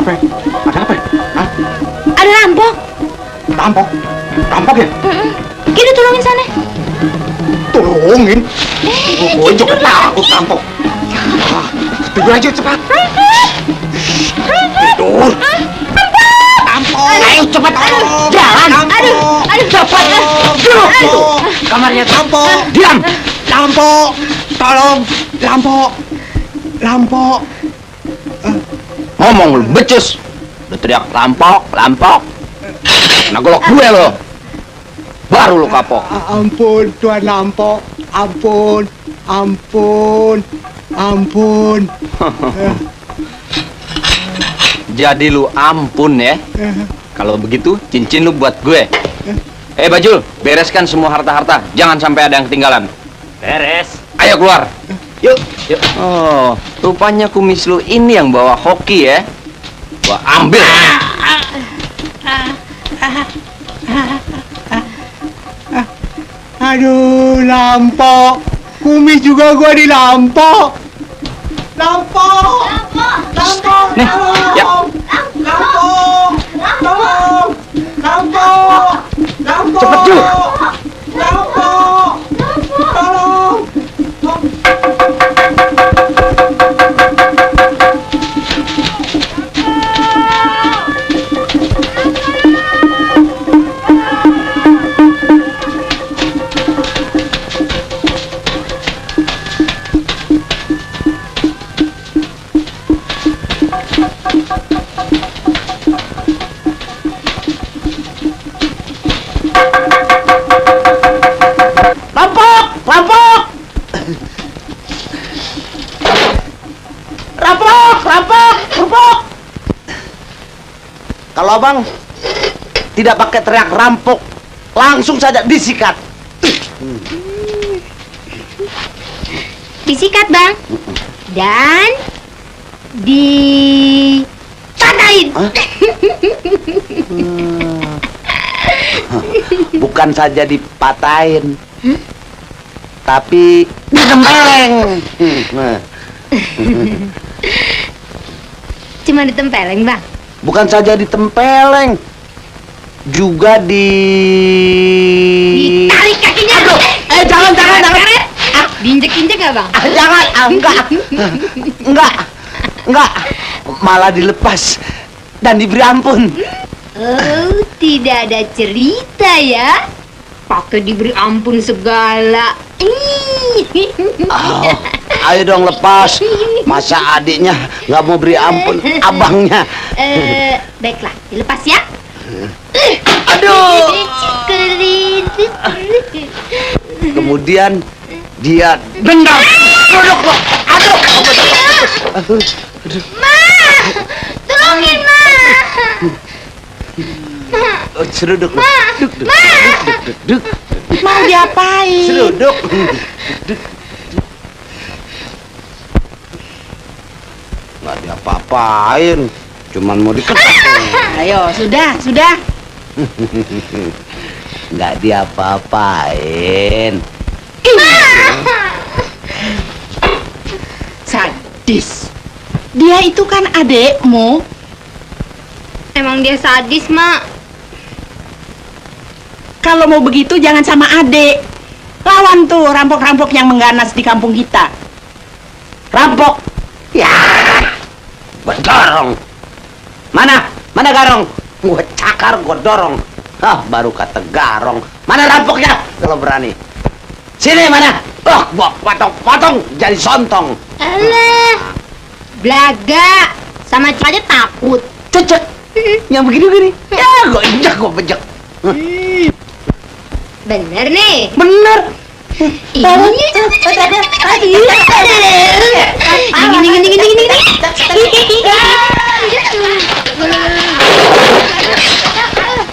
Apa? Ada apa? Hah? Ada rampok. Rampok? Rampok ya? Gini tolongin sana. Tolongin? Gue juga takut rampok. Tidur aja cepat. Tidur. Rampok. Ayo cepat. Jalan. Aduh, cepat. Duduk. Kamarnya rampok. Diam. Rampok. Tolong. Rampok. Rampok. Ngomong lu becus. Udah teriak rampok, rampok. Nah golok gue lo. Baru lu kapok. Ampun, Tuan Rampok. Ampun. Ampun. Ampun. Jadi lu ampun ya. Kalau begitu cincin lu buat gue. Bajul, bereskan semua harta-harta. Jangan sampai ada yang ketinggalan. Beres. Ayo keluar. Yuk. Oh, rupanya kumis lu ini yang bawa hoki ya. Gua ambil. Aduh, Rampok. Kumis juga gua dirampok. Rampok. Rampok. Nih, ya. Rampok. Tolong. Rampok. Rampok. Cepet, Ju. Rampok. Tolong. Kalau abang tidak pakai teriak rampok, langsung saja disikat. Disikat, Bang. Dan dipatahin. Bukan saja dipatahin, tapi ditempeleng. Cuma ditempeleng, Bang. Bukan saja ditempeleng, juga Ditarik kakinya. Aduh, jangan. Diinjek-injek gak, Bang? Jangan, enggak. Malah dilepas dan diberi ampun. Oh, tidak ada cerita ya? Pakai diberi ampun segala. Oh, ayo dong lepas. Masa adiknya nggak mau beri ampun abangnya? Baiklah, dilepas ya. Aduh. Kemudian dia dendam. Duduk lo. Aduh. Ma, tolongin Ma. Seruduk lo. Duduk. Mau diapain? Seruduk. Nggak diapa-apain, cuman mau diketok. Ayo, sudah. Nggak diapa-apain. Sadis. Dia itu kan adekmu. Emang dia sadis, Mak. Kalau mau begitu jangan sama adek. Lawan tuh rampok-rampok yang mengganas di kampung kita. Rampok. Ya. Gua dorong. Mana garong? Gua cakar, gua dorong. Baru kata garong. Mana rampoknya? Kalau berani. Sini mana? Gua potong jadi sontong. Alah, belaga. Sama aja takut. Cecek. Yang begini-begini. Ya, gua injak, gua bejek. Bener nih. Bener. Ini.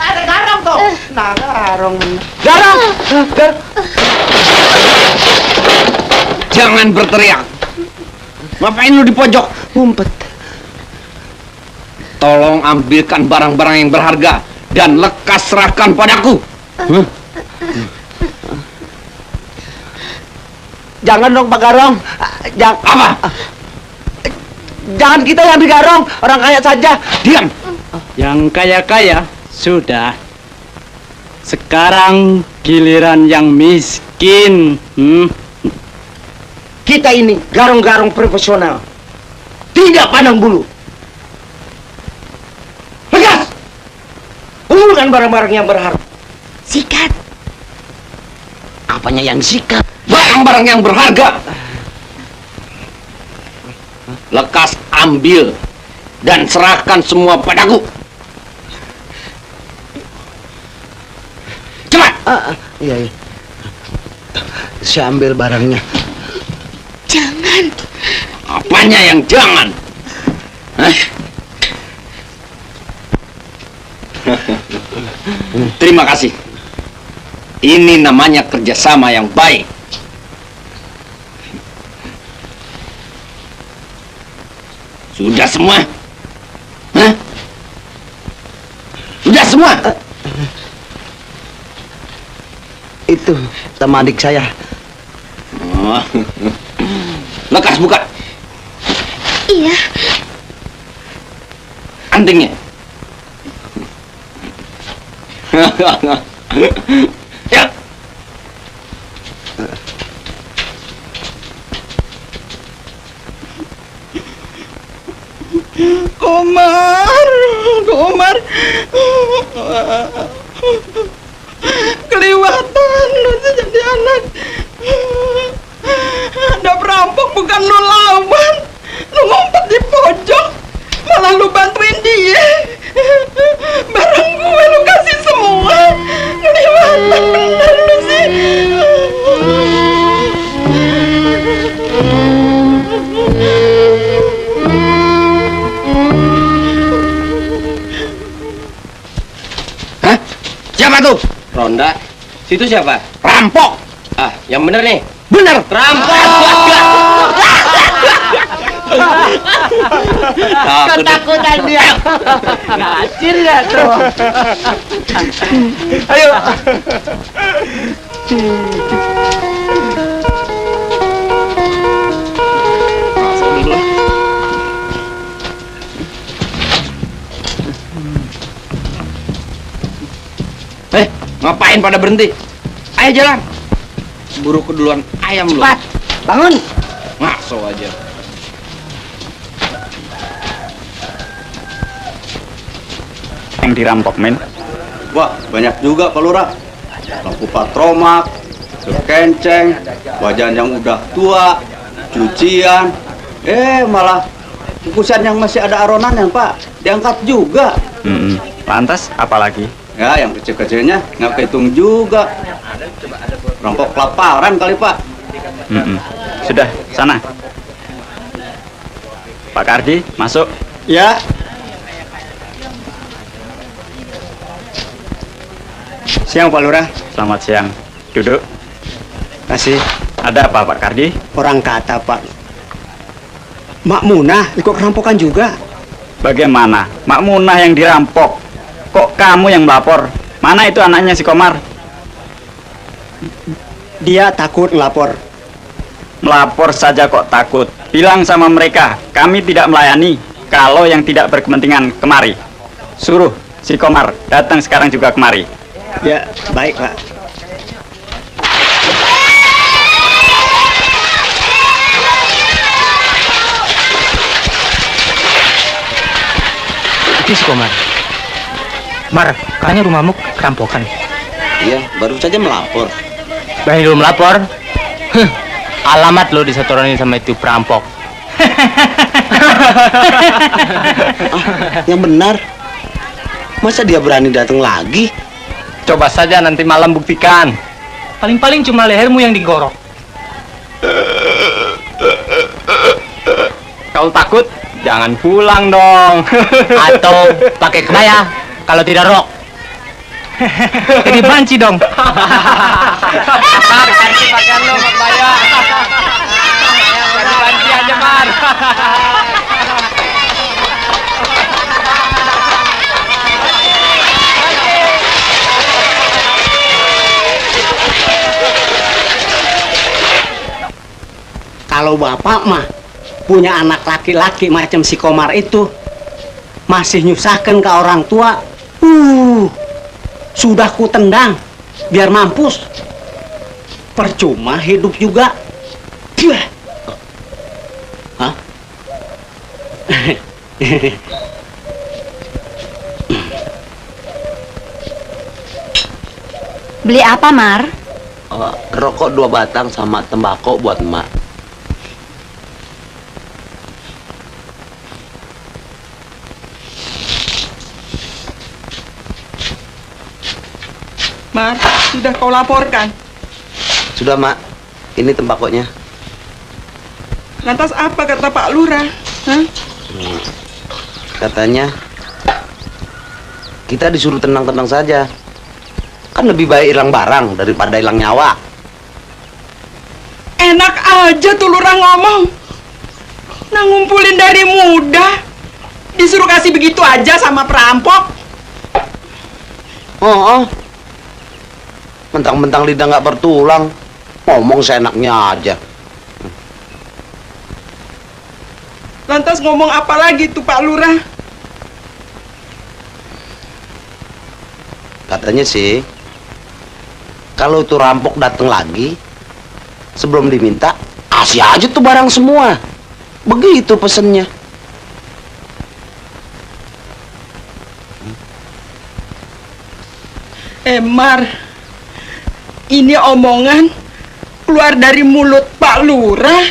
Ada garong tuh. Nah, garong. Jangan berteriak. Ngapain lu di pojok? Ngumpet. Tolong ambilkan barang-barang yang berharga dan lekas serahkan padaku. Jangan dong Pak Garong. Apa? Jangan kita yang digarong, orang kaya saja. Diam. Yang kaya-kaya sudah. Sekarang giliran yang miskin. Kita ini garong-garong profesional. Tidak pandang bulu. Tegas! Kumpulkan barang-barang yang berharga. Sikat. Apanya yang sikat? Barang-barang yang berharga. Lekas ambil dan serahkan semua padaku. Cepat. Iya, iya. Saya ambil barangnya. Jangan. Apanya yang jangan? Hah? Terima kasih. Ini namanya kerjasama yang baik. Sudah semua? Hah? Sudah semua? Itu teman adik saya. Oh. Lekas buka. Iya. Antingnya. Ya. Komar, kelewatan lu jadi anak. Ada perampok bukan lu lawan, lu ngumpet di pojok, malah lu bantuin dia. Barang gue lu kasih semua, kelewatan bener lu sih. Hah? Siapa tuh? Ronda. Situ siapa? Rampok. Ah, yang bener nih. Bener. Rampok. Ketakutan dia. Ngacir ya tuh. Ayo. Ngapain pada berhenti? Ayo jalan. Buru keduluan ayam lu. Cepat, bangun. Ngaso aja. Yang dirampok, men. Wah, banyak juga Pak Lurah. Lampu patromak, kenceng, wajan yang udah tua, cucian. Malah kukusan yang masih ada aronan Pak, diangkat juga. Lantas, apalagi? Ya, yang kecil-kecilnya nggak kehitung juga. Rampok kelaparan kali Pak. Sudah, sana. Pak Kardi, masuk. Ya. Siang Pak Lurah. Selamat siang. Duduk. Kasih. Ada apa, Pak Kardi? Orang kata Pak, Mak Munah ikut kerampokan juga. Bagaimana? Mak Munah yang dirampok. Kok kamu yang melapor? Mana itu anaknya si Komar? Dia takut lapor. Melapor saja kok takut. Bilang sama mereka, kami tidak melayani kalau yang tidak berkepentingan kemari. Suruh si Komar datang sekarang juga kemari. Ya, baik Pak. Itu si Komar. Mar, kayaknya rumahmu kerampokan. Iya, baru saja melapor. Berani lu melapor? Alamat lo disetoranin sama itu perampok. Yang benar. Masa dia berani datang lagi? Coba saja nanti malam buktikan. Paling-paling cuma lehermu yang digorok. Kau takut? Jangan pulang dong. Atau pakai kebaya kalau tidak rok. Jadi banci dong. Mar, ganti pakaian lo, Mak Baya. Ganti aja, Mar. Kalau Bapak mah punya anak laki-laki macam si Komar itu masih nyusahkan ke orang tua. Sudah ku tendang biar mampus. Percuma hidup juga. Hah? Beli apa, Mar? Rokok 2 batang sama tembakau buat emak. Mar, sudah kau laporkan. Sudah, Mak. Ini tembakonya. Lantas apa kata Pak Lurah? Hah? Katanya kita disuruh tenang-tenang saja. Kan lebih baik hilang barang daripada hilang nyawa. Enak aja tuh Lurah ngomong. Nah, ngumpulin dari muda. Disuruh kasih begitu aja sama perampok. Oh. Mentang-mentang lidah nggak bertulang, ngomong seenaknya aja. Lantas ngomong apa lagi tuh Pak Lurah? Katanya sih, kalau tuh rampok datang lagi, sebelum diminta, kasih aja tuh barang semua. Begitu pesennya. Mar, ini omongan keluar dari mulut Pak Lurah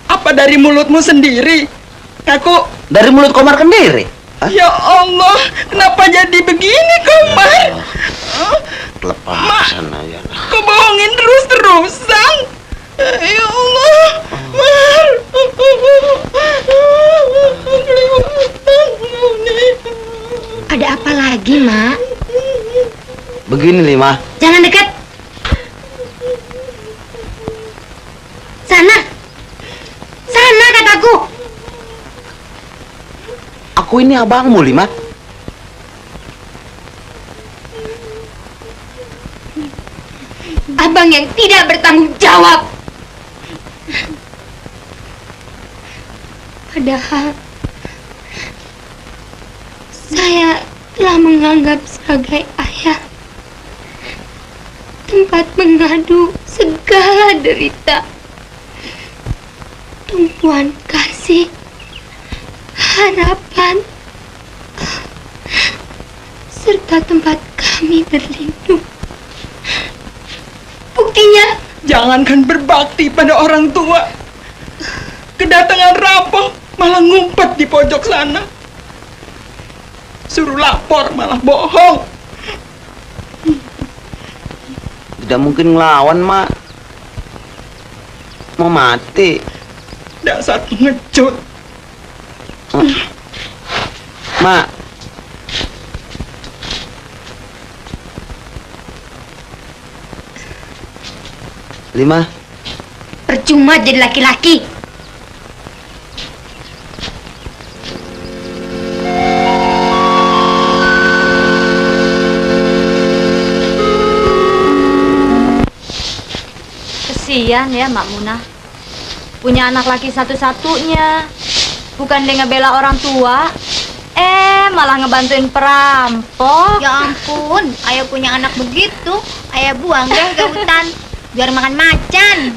apa dari mulutmu sendiri? Aku dari mulut Komar sendiri. Ya Allah, kenapa jadi begini Komar? Kelepasan aja. Kau bohongin terus-terusan. Ya Allah, Mar. Ada apa lagi, Mak? Begini, Lima. Jangan dekat. Sana. Sana kataku. Aku ini abangmu, Lima. Abang yang tidak bertanggung jawab. Padahal saya telah menganggap sebagai ayah, tempat mengadu segala derita, tumpuan kasih, harapan, serta tempat kami berlindung. Buktinya, Jangankan berbakti pada orang tua, kedatangan rampok malah ngumpet di pojok sana. Suruh lapor malah bohong. Tidak mungkin ngelawan, Mak. Mau mati. Dasar pengecut. Mak. Lima. percuma jadi laki-laki. Kesian ya Mak Munah, punya anak laki satu-satunya, bukan dia ngebela orang tua, malah ngebantuin perampok. Ya ampun, ayah punya anak begitu, ayah buang deh ke hutan biar makan macan.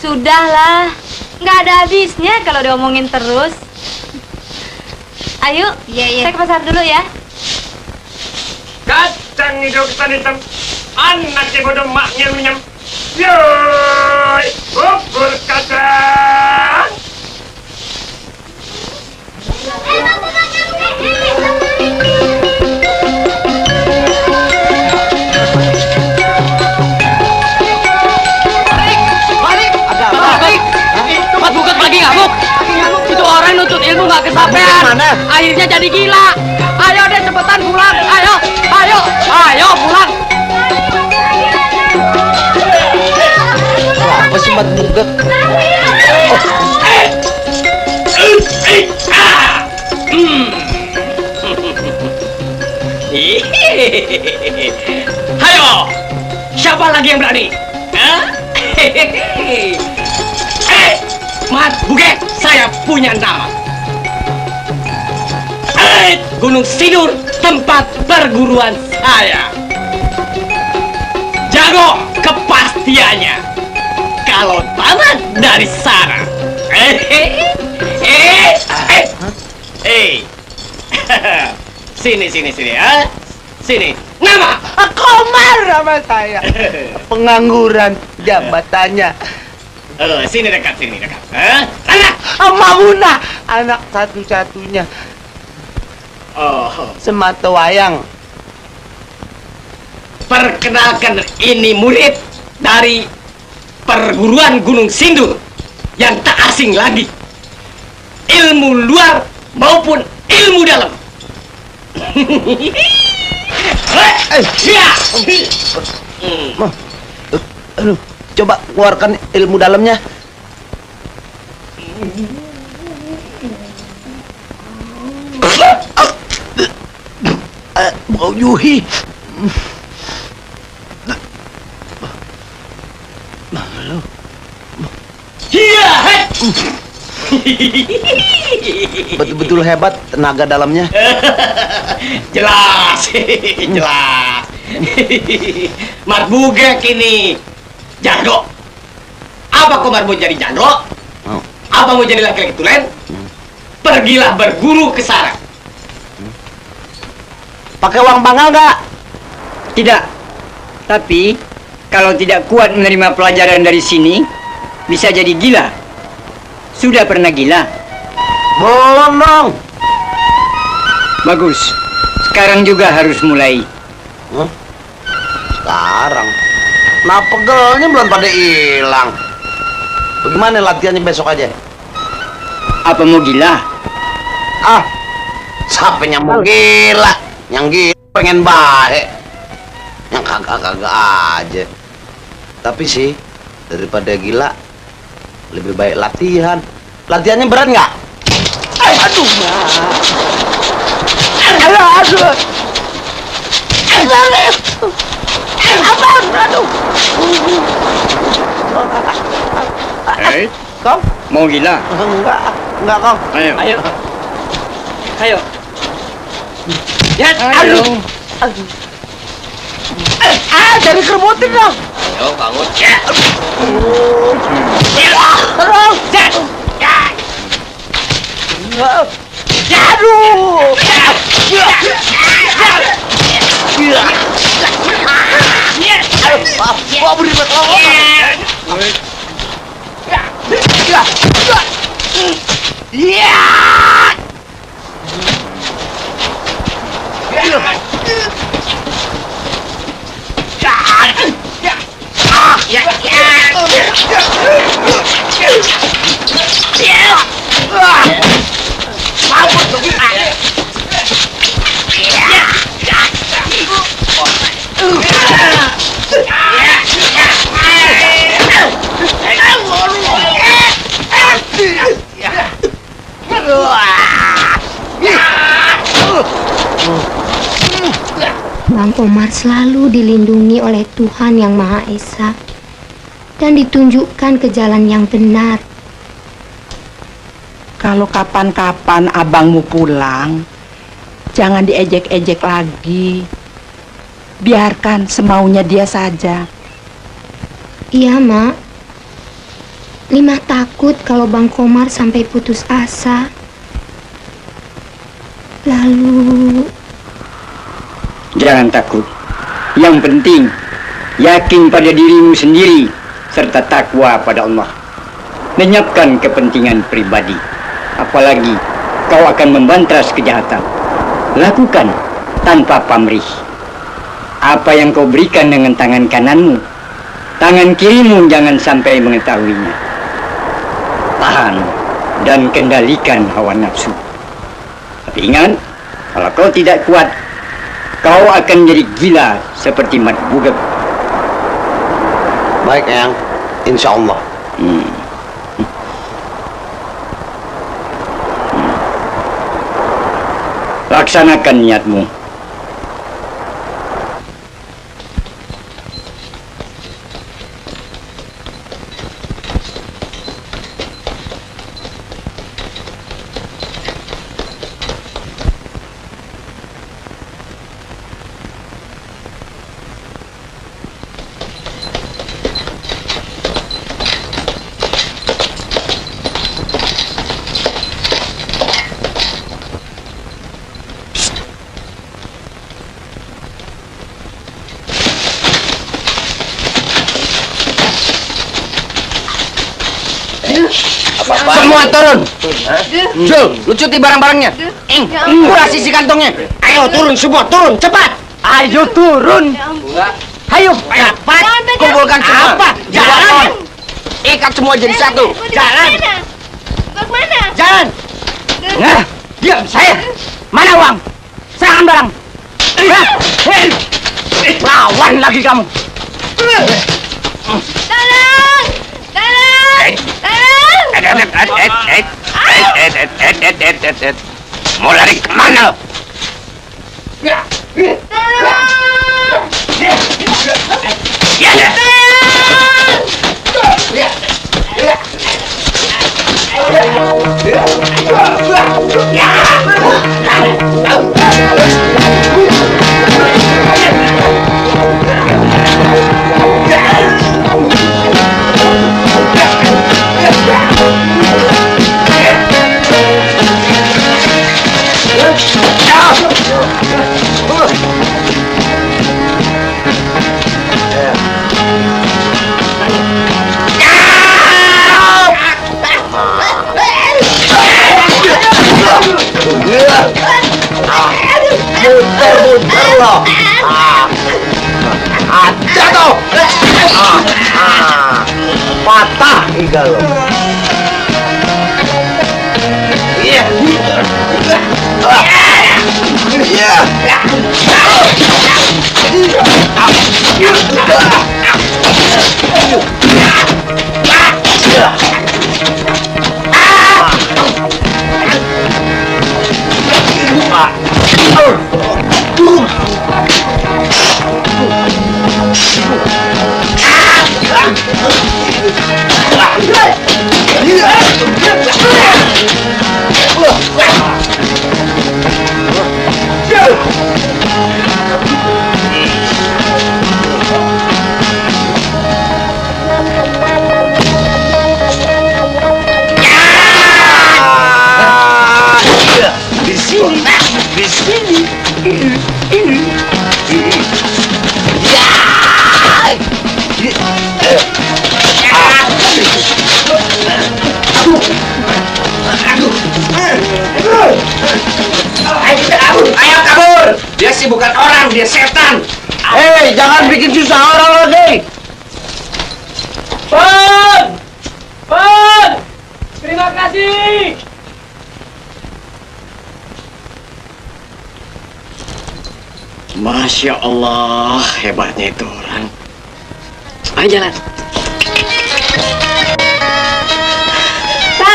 Sudahlah, nggak ada habisnya kalau diomongin terus. Ayo, saya ke pasar dulu ya. Kacang hijau ketan hitam, anaknya bodoh maknya menyam. Yoi, bubur kacang. Mas Buket lagi ngamuk. Itu orang nuntut ilmu nggak kesampaian. Akhirnya jadi gila. Ayo deh cepetan pulang. Ayo pulang. Apa sih Mas Buket? Ayo, siapa lagi yang berani? Hah? Mat Bugek, saya punya nama. Gunung Sindur, tempat perguruan saya. Jago kepastiannya. Kalau tamat dari sana. Sini, ha? Sini. Nama? Komar nama saya. Pengangguran jabatannya. Sini dekat. Sana. Mamunah, anak satu-satunya. Oh, Semata wayang. perkenalkan, ini murid dari perguruan Gunung Sindur yang tak asing lagi. Ilmu luar maupun ilmu dalam. Ya. Aduh, coba keluarkan ilmu dalamnya. Bau Yuhi. Iya. Betul-betul hebat tenaga dalamnya. Jelas. Mat Bugek ini jago. Apa Komar mau jadi jago? Apa mau jadi laki-laki tulen? Pergilah berguru ke sana. Pakai uang bangal nggak? Tidak. Tapi kalau tidak kuat menerima pelajaran dari sini, bisa jadi gila. Sudah pernah gila? Belum dong. Bagus. Sekarang juga harus mulai. Sekarang? Nah, pegelnya belum pada hilang. Bagaimana latihannya besok aja? Apa mau gila? Ah, siapa yang mau gila? Yang gila pengen baik. Yang kagak-kagak aja. Tapi sih, daripada gila, lebih baik latihan. Latihannya berat nggak? Aduh, aduh. Aduh. Kau mau gila? Enggak kau. Ayo. Ya, aduh. Dari kerebutin dong. Ayo, bangun. Aduh. Wah, beribet Bang Komar selalu dilindungi oleh Tuhan Yang Maha Esa dan ditunjukkan ke jalan yang benar. Kalau kapan-kapan abangmu pulang, jangan diejek-ejek lagi. Biarkan semaunya dia saja. Iya, Mak. Limah takut kalau Bang Komar sampai putus asa. Lalu... Jangan takut. Yang penting, yakin pada dirimu sendiri, serta takwa pada Allah. Lenyapkan kepentingan pribadi. Apalagi kau akan membantras kejahatan. Lakukan tanpa pamrih. Apa yang kau berikan dengan tangan kananmu, tangan kirimu jangan sampai mengetahuinya. Tahan dan kendalikan hawa nafsu. Tapi ingat, kalau kau tidak kuat, kau akan jadi gila seperti Mat Bugek. Baik, Eyang. Insya Allah. Laksanakan niatmu. Semua turun. Jul, lu cuti barang-barangnya. Kurasi isi kantongnya. Ayo turun semua, turun cepat. Ayo turun. Ayo, cepat. Kumpulkan semua. Apa? Jalan. Ikat semua jadi satu. Jalan. Bagaimana? Jalan. Nah, diam saya. Mana uang? Serahkan barang. Lawan lagi kamu. Tolong! Tolong! Tolong! Mau lari kemana? Muter loh. Jatuh. Patah iga lo. Iya. Di sini. Ayo kabur. Dia sih bukan orang, dia setan. Hei, jangan bikin susah orang lagi. Pon! Pon! Terima kasih. Masya Allah, hebatnya itu orang. Ayo jalan.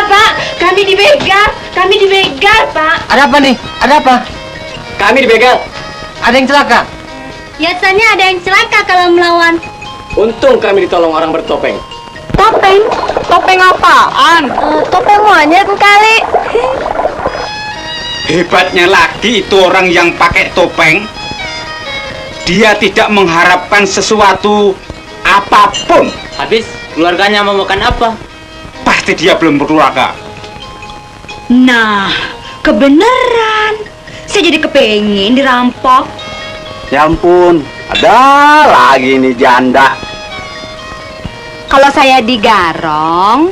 Pak, kami dibegal. Kami dibegal, Pak. Ada apa nih? Ada apa? Kami dibegal. Ada yang celaka? Biasanya ada yang celaka kalau melawan. Untung kami ditolong orang bertopeng. Topeng? Topeng apaan? Topeng monyet kali. Hebatnya lagi itu orang yang pakai topeng. Dia tidak mengharapkan sesuatu apapun. Habis keluarganya mau makan apa? Pasti dia belum berkeluarga. Nah, kebenaran. Saya jadi kepengin dirampok. Ya ampun, ada lagi nih janda. Kalau saya digarong,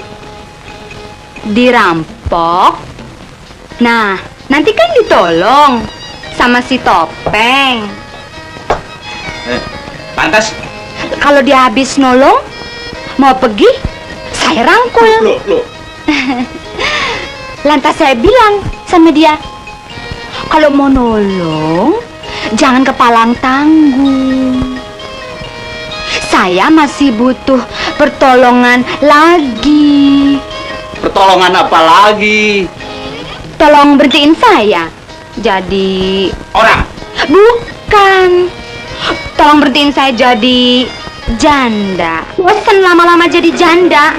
dirampok, nah nanti kan ditolong sama si topeng. Pantas. Kalau dia habis nolong, mau pergi, saya rangkul. Loh. Lantas saya bilang sama dia, kalau mau nolong, jangan kepalang tanggung. Saya masih butuh pertolongan lagi. Pertolongan apa lagi? Tolong berhentiin saya. Jadi... Orang? Bukan. Tolong berhentiin saya jadi janda. Bosan lama-lama jadi janda.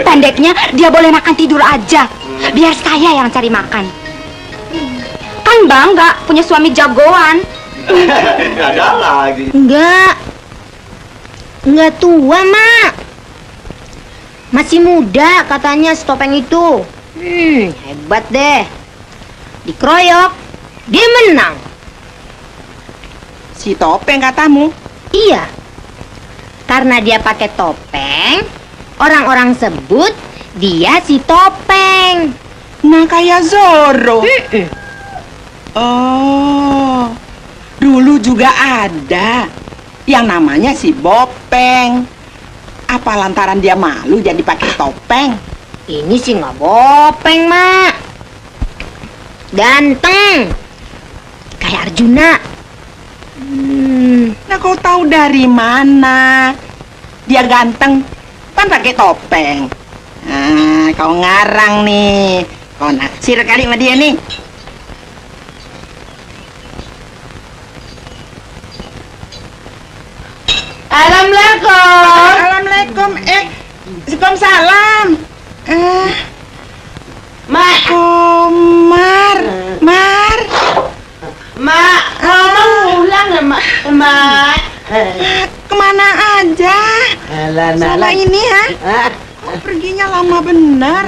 Pendeknya dia boleh makan tidur aja. Biar saya yang cari makan. Kan bangga punya suami jagoan. Ada lagi. Enggak tua, Mak. Masih muda katanya si topeng itu. Hebat deh. Dikeroyok, dia menang. Si topeng katamu? Iya. Karena dia pakai topeng, Orang-orang sebut dia si Topeng. Nah, kayak Zorro. Oh, dulu juga ada yang namanya si Bopeng. Apa lantaran dia malu jadi pakai topeng? Ini sih nggak Bopeng, Mak. Ganteng. Kayak Arjuna. Nah, kau tahu dari mana? Dia ganteng, kan pakai topeng. Nah, kau ngarang nih. Kau naksir kali sama dia nih. Assalamualaikum. Assalamualaikum. Waalaikumsalam. Mak. Komar. Mar. Mak, ngomong ulang ya, Mak. Mak. Kemana aja? Selama ini ya? Kok perginya lama benar?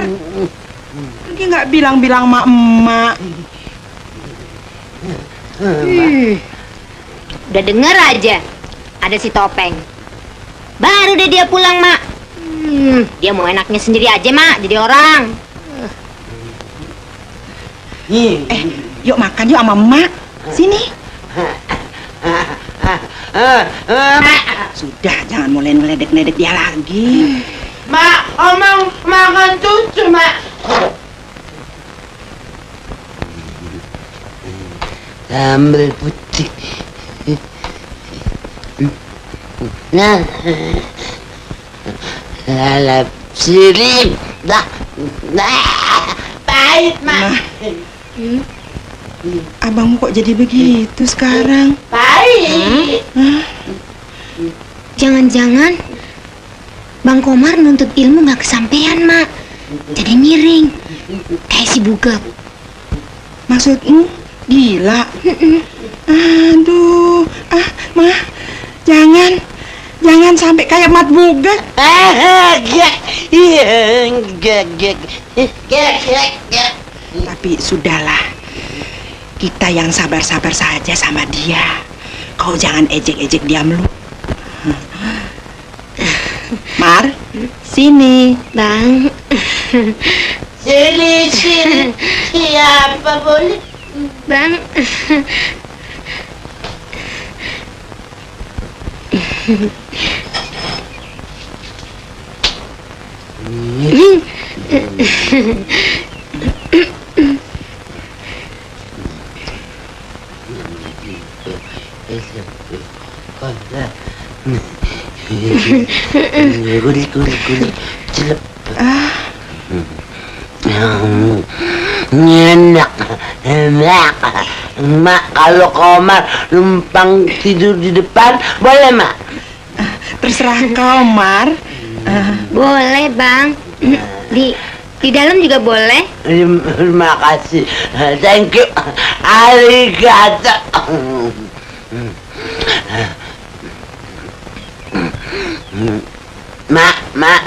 Pergi nggak bilang-bilang sama emak. Udah denger aja. Ada si Topeng. Baru deh dia pulang, Mak. Dia mau enaknya sendiri aja, Mak, jadi orang. Yuk makan yuk sama emak. Sini. Sudah, jangan mulai ngeledek-ledek dia lagi. Mak, omong makan cucu, Mak. Sambal putih. Nah, lalap sirim. Pahit, Mak. Abangmu kok jadi begitu sekarang? Pahit. Jangan-jangan Bang Komar nuntut ilmu nggak kesampean, Mak. Jadi miring. Kayak si Bugap. Maksudmu gila? Aduh, Mah, jangan sampai kayak Mat Bugat. Tapi sudahlah, kita yang sabar-sabar saja sama dia. Kau jangan ejek-ejek dia melulu. Mar, sini. Bang. Sini. Siapa boleh? Bang. Kulit celep. Enak. Mak, kalau Komar numpang tidur di depan boleh, Mak? Terserah kau, Mar. Boleh, Bang. Di dalam juga boleh. Terima kasih. Thank you. Arigato. Mak,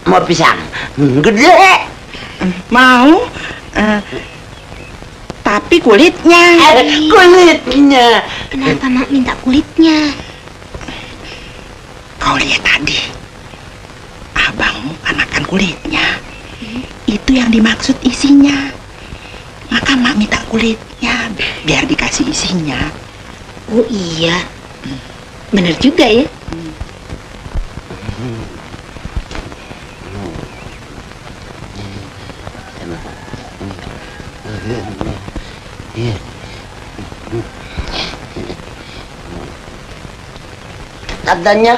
mau pisang? Gede. Mau? Tapi kulitnya. Kulitnya. Kenapa Mak minta kulitnya? Kau lihat tadi, abangmu anakan kulitnya. Itu yang dimaksud isinya. Maka Mak minta kulitnya biar dikasih isinya. Oh iya, bener juga ya. Katanya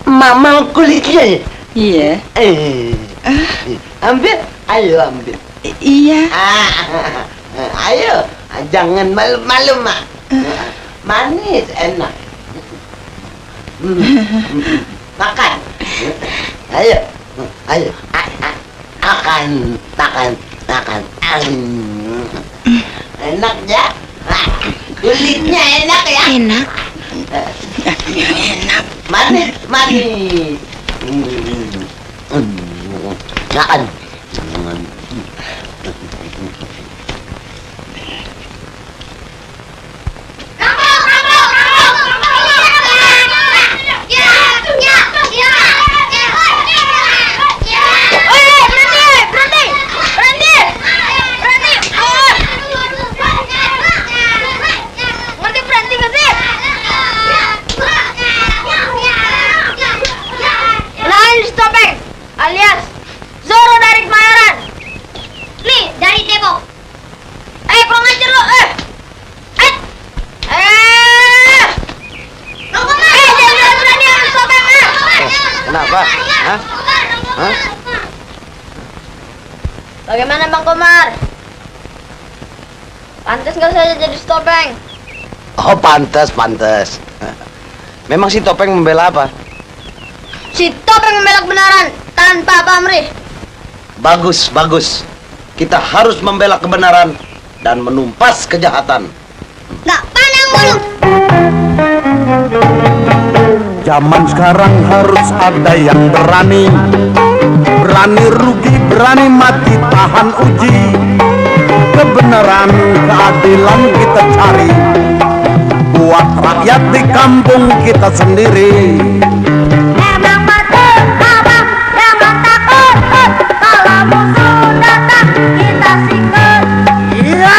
mama kulitnya. Iya. Ambil, ayo ambil. Iya. Ayo, jangan malu-malu, Mak. Manis, enak. Makan. Ayo. Makan. Enak ya? Kulitnya enak ya? Enak. Enak. Manis. Makan. Kenapa? Hah? Hah? Bagaimana Bang Komar? Pantas nggak saya jadi Topeng? Oh, pantas, pantas. Memang si Topeng membela apa? Si Topeng membela kebenaran tanpa pamrih. Bagus, bagus. Kita harus membela kebenaran dan menumpas kejahatan. Nggak pandang bulu. Zaman sekarang harus ada yang berani. Berani rugi, berani mati, tahan uji. Kebenaran, keadilan kita cari. Buat rakyat di kampung kita sendiri. Emang betul abang, jangan takut. Kalau musuh datang kita sikut. Iya.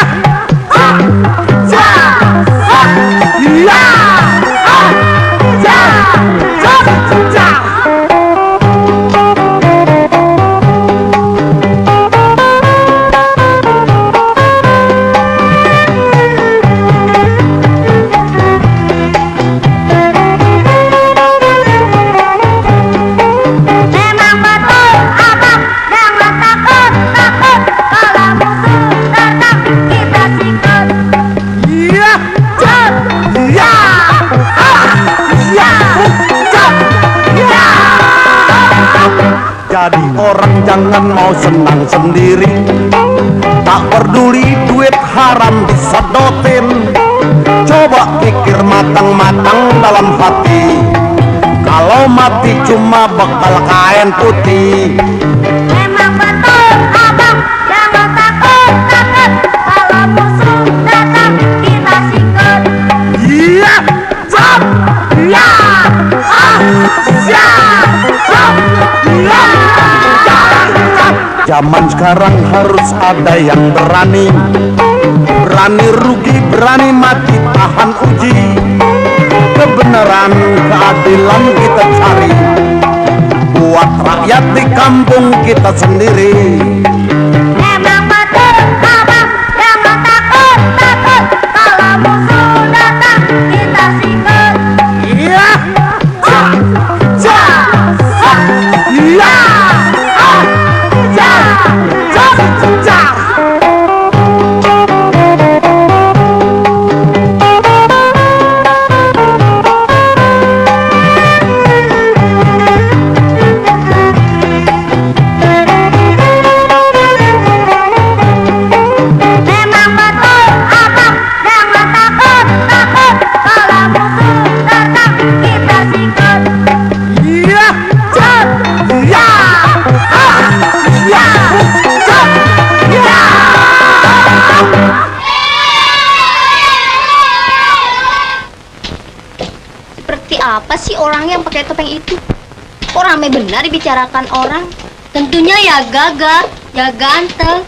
Jadi orang jangan mau senang sendiri. Tak peduli duit haram disedotin. Coba pikir matang-matang dalam hati. Kalau mati cuma bekal kain putih. Emang betul abang, jangan takut. Kalau musuh datang kita sikut. Iya, cap, ya, Zaman sekarang harus ada yang berani. Berani rugi, berani mati, tahan uji. Kebenaran, keadilan kita cari. Buat rakyat di kampung kita sendiri. Emang betul abang, jangan takut. Kalau musuh datang kita sikut. Iya, Apa sih orang yang pakai topeng itu? Kok rame benar dibicarakan orang? Tentunya ya gagah, ya ganteng.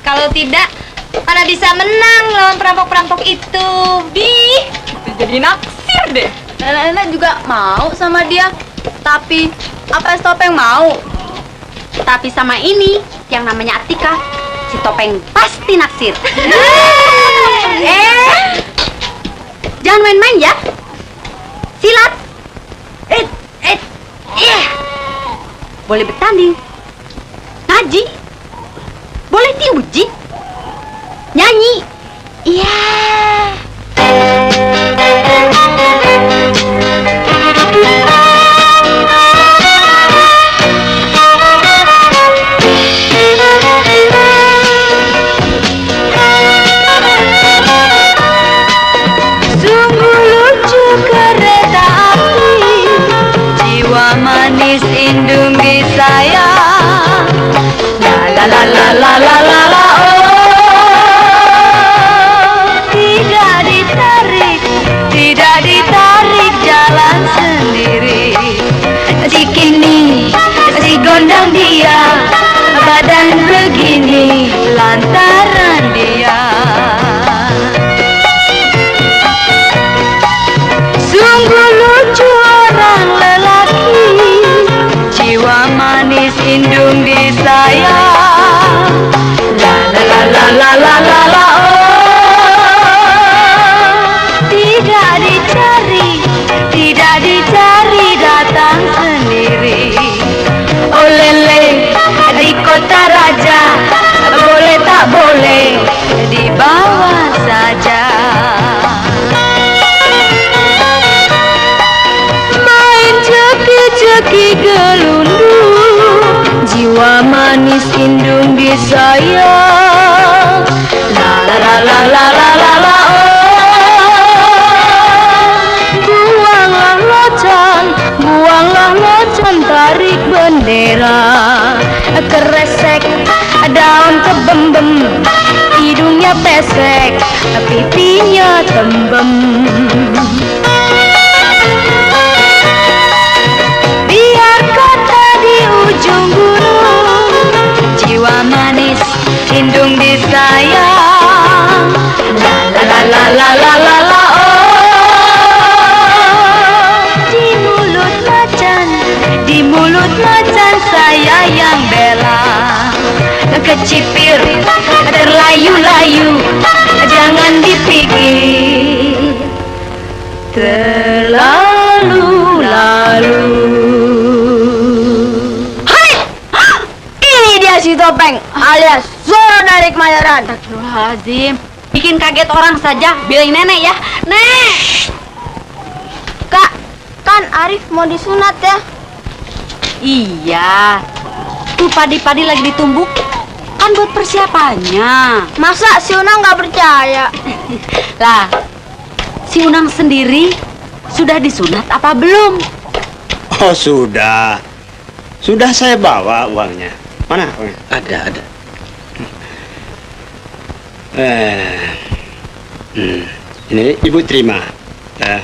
Kalau tidak, mana bisa menang lawan perampok-perampok itu? Jadi naksir deh. Nenek-nenek juga mau sama dia. Tapi apa si Topeng mau? Tapi sama ini, yang namanya Atika, si Topeng pasti naksir. Jangan main-main ya. Silat. Boleh bertanding. Ngaji. Boleh diuji. Nyanyi. Iya. Sungguh lucu kereta api, jiwa manis indung di saya. La la la la la la la, oh, tidak ditarik jalan sendiri. Dikini si gondang dia, badan begini lantaran dia. Sungguh lucu orang lelaki, jiwa manis indung di saya. La la la la la la la la, oh, tidak dicari datang la la la la la la buanglah locan tarik bendera, keresek daun kebembem, hidungnya pesek, pipinya tembem. Biar kata di ujung gunung, jiwa manis lindung disayang. La la la la la la la la di mulut macan saya yang bela, kecipir terlayu-layu, jangan dipikir terlalu-lalu. Hai, ini dia si Topeng alias Zoro dari Kemayoran. Astagfirullahaladzim, bikin kaget orang saja. Bilang nenek ya, Nek. Kak, kan Arif mau disunat ya? Iya, tuh padi-padi lagi ditumbuk, kan buat persiapannya. Masa si Unang nggak percaya? Lah, si Unang sendiri sudah disunat apa belum? Oh sudah saya bawa uangnya. Mana uangnya? Ada. Ini ibu terima. Nah.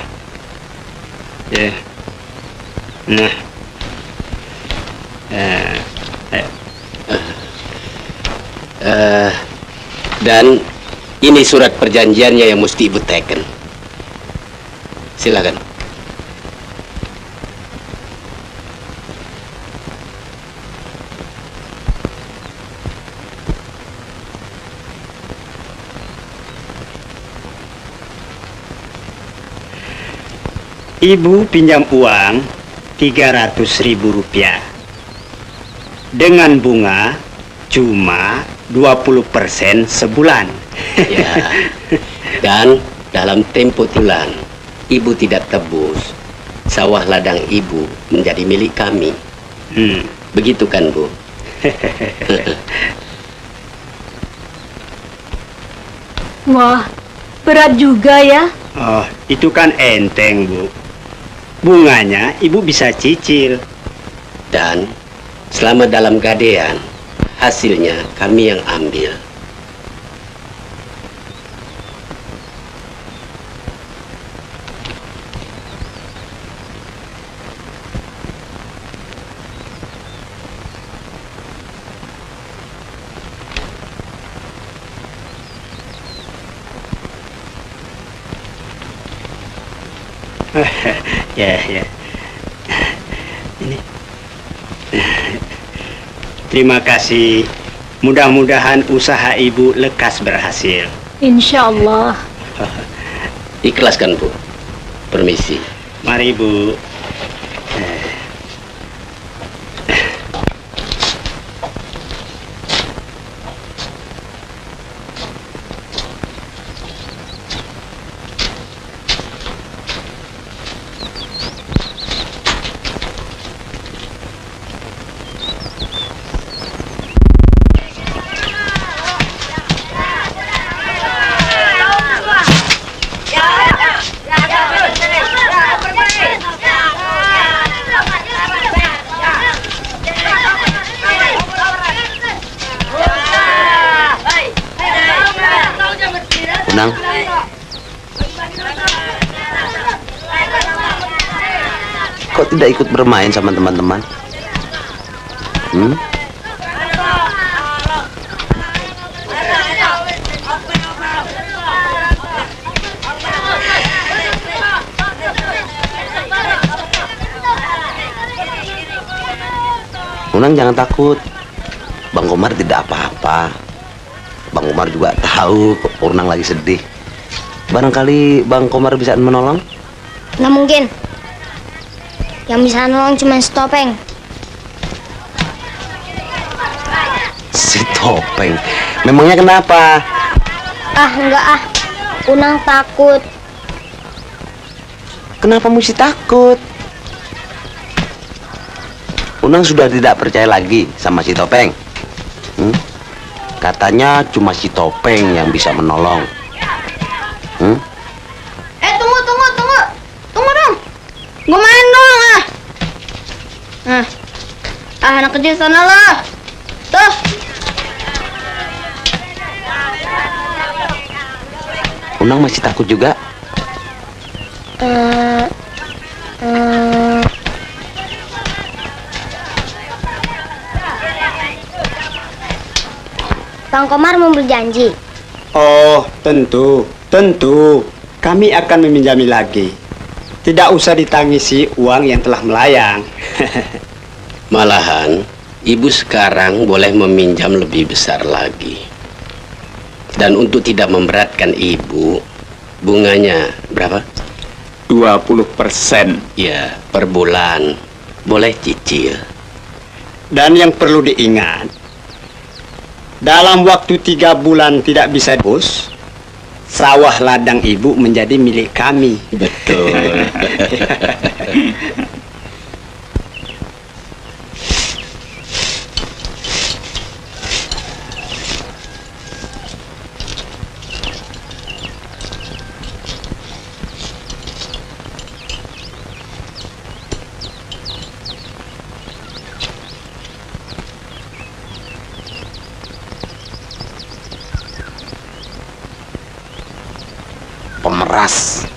Dan ini surat perjanjiannya yang mesti ibu teken. Silakan. Ibu pinjam uang 300.000 rupiah dengan bunga cuma 20% sebulan. Ya. Dan dalam tempo bulan ibu tidak tebus, sawah ladang ibu menjadi milik kami. Begitu kan, Bu? Wah, berat juga ya. Oh, itu kan enteng, Bu. Bunganya ibu bisa cicil. Dan selama dalam gadean, hasilnya kami yang ambil. Ya. Ini. Terima kasih. Mudah-mudahan usaha ibu lekas berhasil. Insya Allah. Ikhlas kan, Bu? Permisi. Mari, Bu. Unang, kok tidak ikut bermain sama teman-teman? Unang jangan takut, Bang Komar tidak apa-apa. Bang Komar juga tahu Unang lagi sedih. Barangkali Bang Komar bisa menolong? Nggak mungkin. Yang bisa nolong cuma si Topeng. Si Topeng? Memangnya kenapa? Enggak ah. Unang takut. Kenapa mesti takut? Unang sudah tidak percaya lagi sama si Topeng. Katanya cuma si Topeng yang bisa menolong. Tunggu dong. Gue main dong anak kecil sana lah. Tuh. Unang masih takut juga. Bang Komar mau berjanji. Oh, tentu. Kami akan meminjami lagi. Tidak usah ditangisi uang yang telah melayang. Malahan, ibu sekarang boleh meminjam lebih besar lagi. Dan untuk tidak memberatkan ibu, bunganya berapa? 20%. Ya, per bulan. Boleh cicil. Dan yang perlu diingat, dalam waktu 3 bulan tidak bisa bos, sawah ladang ibu menjadi milik kami. Betul. Pemeras.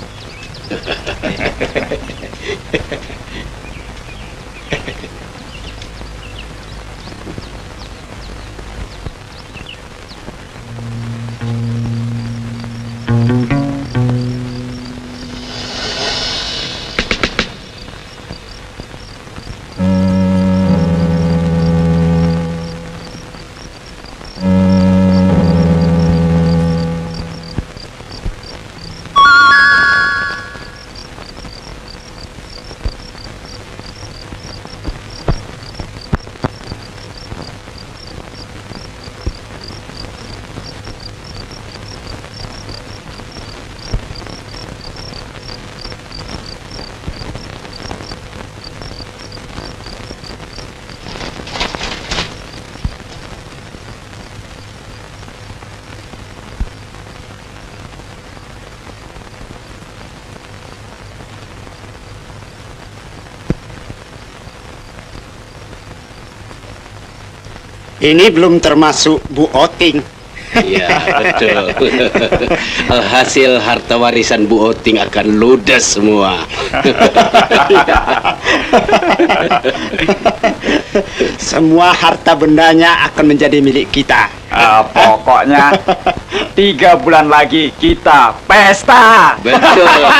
Ini belum termasuk Bu Oting. Iya, betul. Hasil harta warisan Bu Oting akan ludes semua. Semua harta bendanya akan menjadi milik kita. Pokoknya 3 bulan lagi kita pesta. Betul.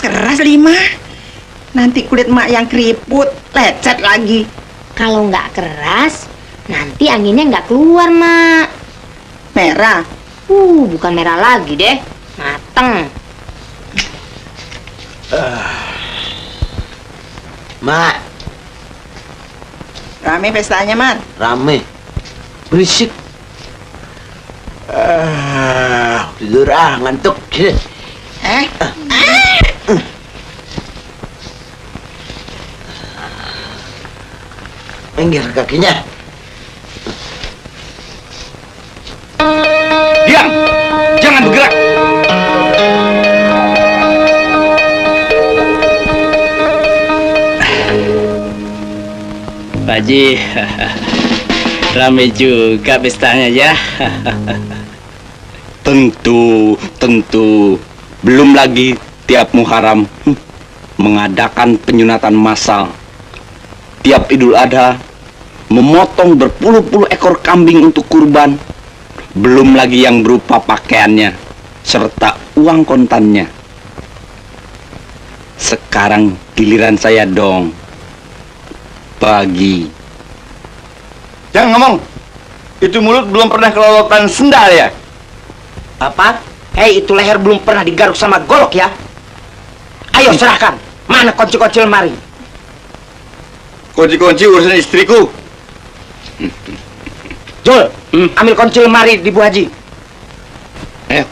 keras Lima. Nanti kulit mak yang keriput, lecet lagi. Kalau nggak keras, nanti anginnya nggak keluar, Mak. Merah? Bukan merah lagi deh, mateng. Mak. Rame pestanya, Man? Rame. Berisik. Tidur ngantuk. Pinggir kakinya. Diam! Jangan bergerak! Pak Haji, ramai juga pestanya ya. Tentu. Belum lagi tiap Muharram mengadakan penyunatan massal. Tiap Idul Adha memotong berpuluh-puluh ekor kambing untuk kurban. Belum lagi yang berupa pakaiannya serta uang kontannya. Sekarang giliran saya dong. Bagi. Jangan ngomong. Itu mulut belum pernah kelolotan sendal ya? Apa? Hei, itu leher belum pernah digaruk sama golok ya? Ayo serahkan. Mana kunci-kunci lemari? Kunci-kunci urusan istriku. Jul, ambil kunci lemari di Bu Haji. Ayo.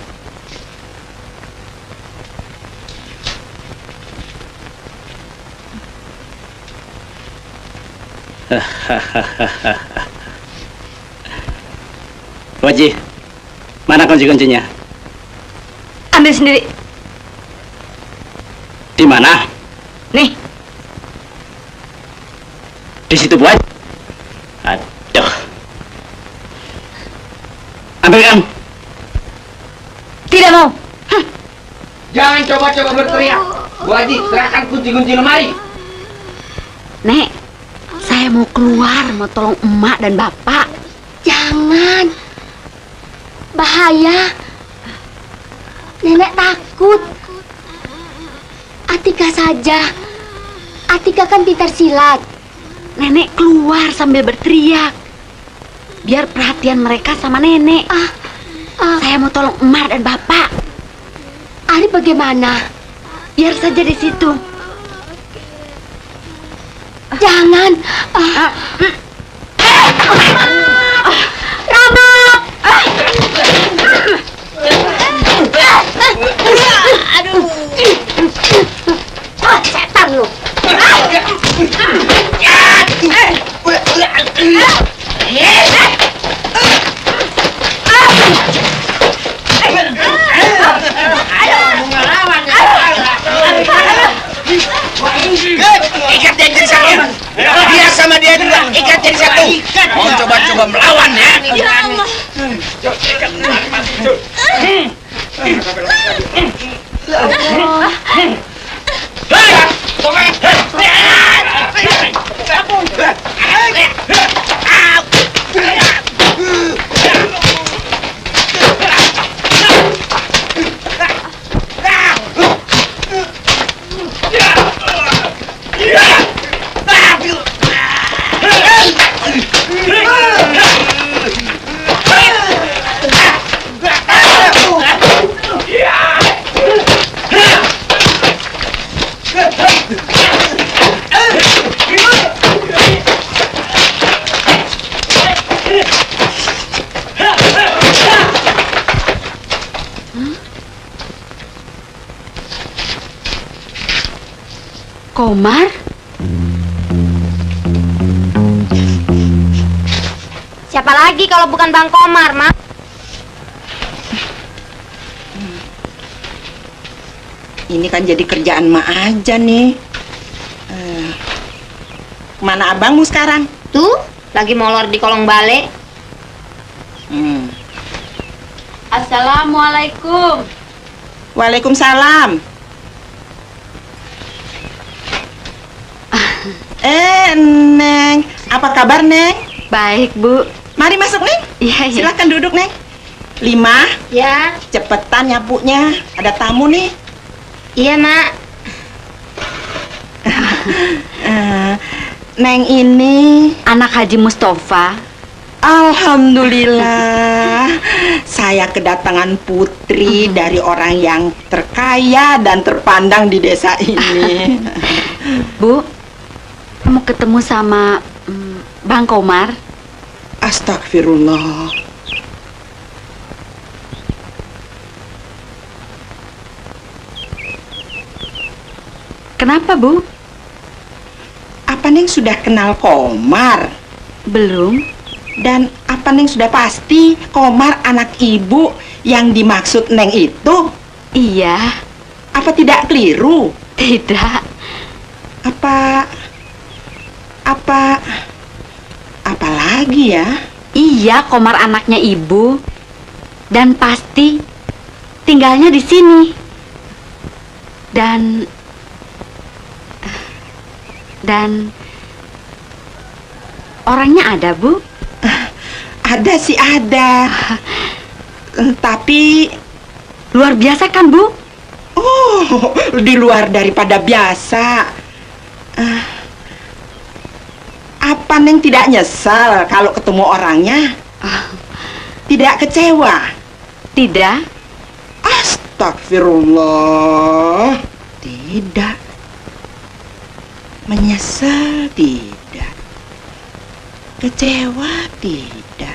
Pak Haji, mana kunci-kuncinya? Ambil sendiri. Di mana? Nih. Di situ, Bu Haji. Aduh. Ambilkan. Tidak mau. Jangan coba-coba berteriak. Bu Haji, serahkan kunci-kunci lemari. Nek, saya mau keluar, mau tolong emak dan bapak. Jangan. Bahaya. Nenek takut. Atika saja. Atika kan pintar silat. Nenek keluar sambil berteriak. Biar perhatian mereka sama nenek. Saya mau tolong emak dan bapak. Ari bagaimana? Biar saja di situ. Jangan. Ramak. Aduh. Setan lu. Ikat dia jadi satu. Dia sama dia juga ikat jadi satu. Mau coba-coba melawan ya? Ya Allah. Komar? Siapa lagi kalau bukan Bang Komar, Mak? Ini kan jadi kerjaan Mak aja nih. Mana abangmu sekarang? Tuh, lagi molor di kolong bale. Assalamualaikum. Waalaikumsalam. Neng, apa kabar, Neng? Baik, Bu. Mari masuk, Neng. Iya. Silakan duduk, Neng. Lima. Ya. Cepetan nyapunya. Ada tamu nih. Iya, Mak. Neng ini anak Haji Mustafa. Alhamdulillah. Saya kedatangan putri dari orang yang terkaya dan terpandang di desa ini. Bu, kamu ketemu sama Bang Komar? Astagfirullah. Kenapa, Bu? Apa Neng sudah kenal Komar? Belum. Dan apa Neng sudah pasti Komar anak ibu Yang dimaksud Neng itu? Iya. Apa tidak keliru? Tidak. Apa lagi ya? Iya, Komar anaknya ibu. Dan pasti tinggalnya di sini. Dan orangnya ada, Bu? Ada sih ada. Tapi luar biasa kan, Bu? Oh, di luar daripada biasa. Apa Neng tidak nyesal kalau ketemu orangnya? Tidak kecewa? Tidak. Astagfirullah. Tidak. Menyesal tidak. Kecewa tidak.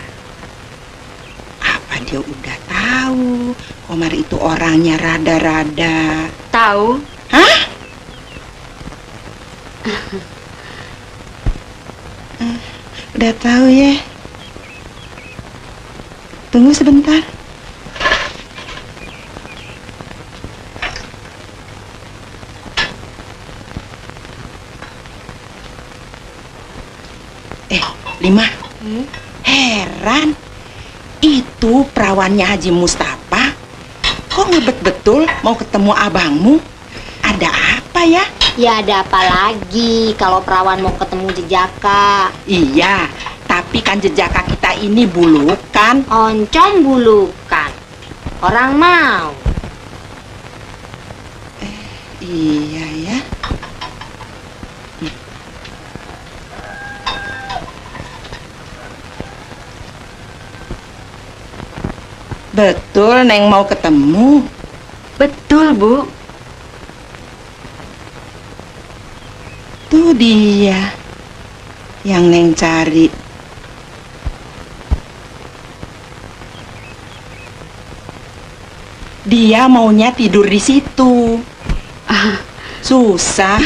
Apa dia udah tahu Komar itu orangnya rada-rada? Tahu. Hah? Udah tahu ya? Tunggu sebentar. Lima. Heran. Itu perawannya Haji Mustafa. Kok ngebet betul mau ketemu abangmu? Ada apa ya? Ya ada apa lagi kalau perawan mau ketemu Jejaka? Iya, tapi kan Jejaka kita ini bulukan. Oncom bulukan. Orang mau. Iya ya. Betul Neng mau ketemu. Betul, Bu. Tuh dia yang Neng cari. Dia maunya tidur di situ. Susah.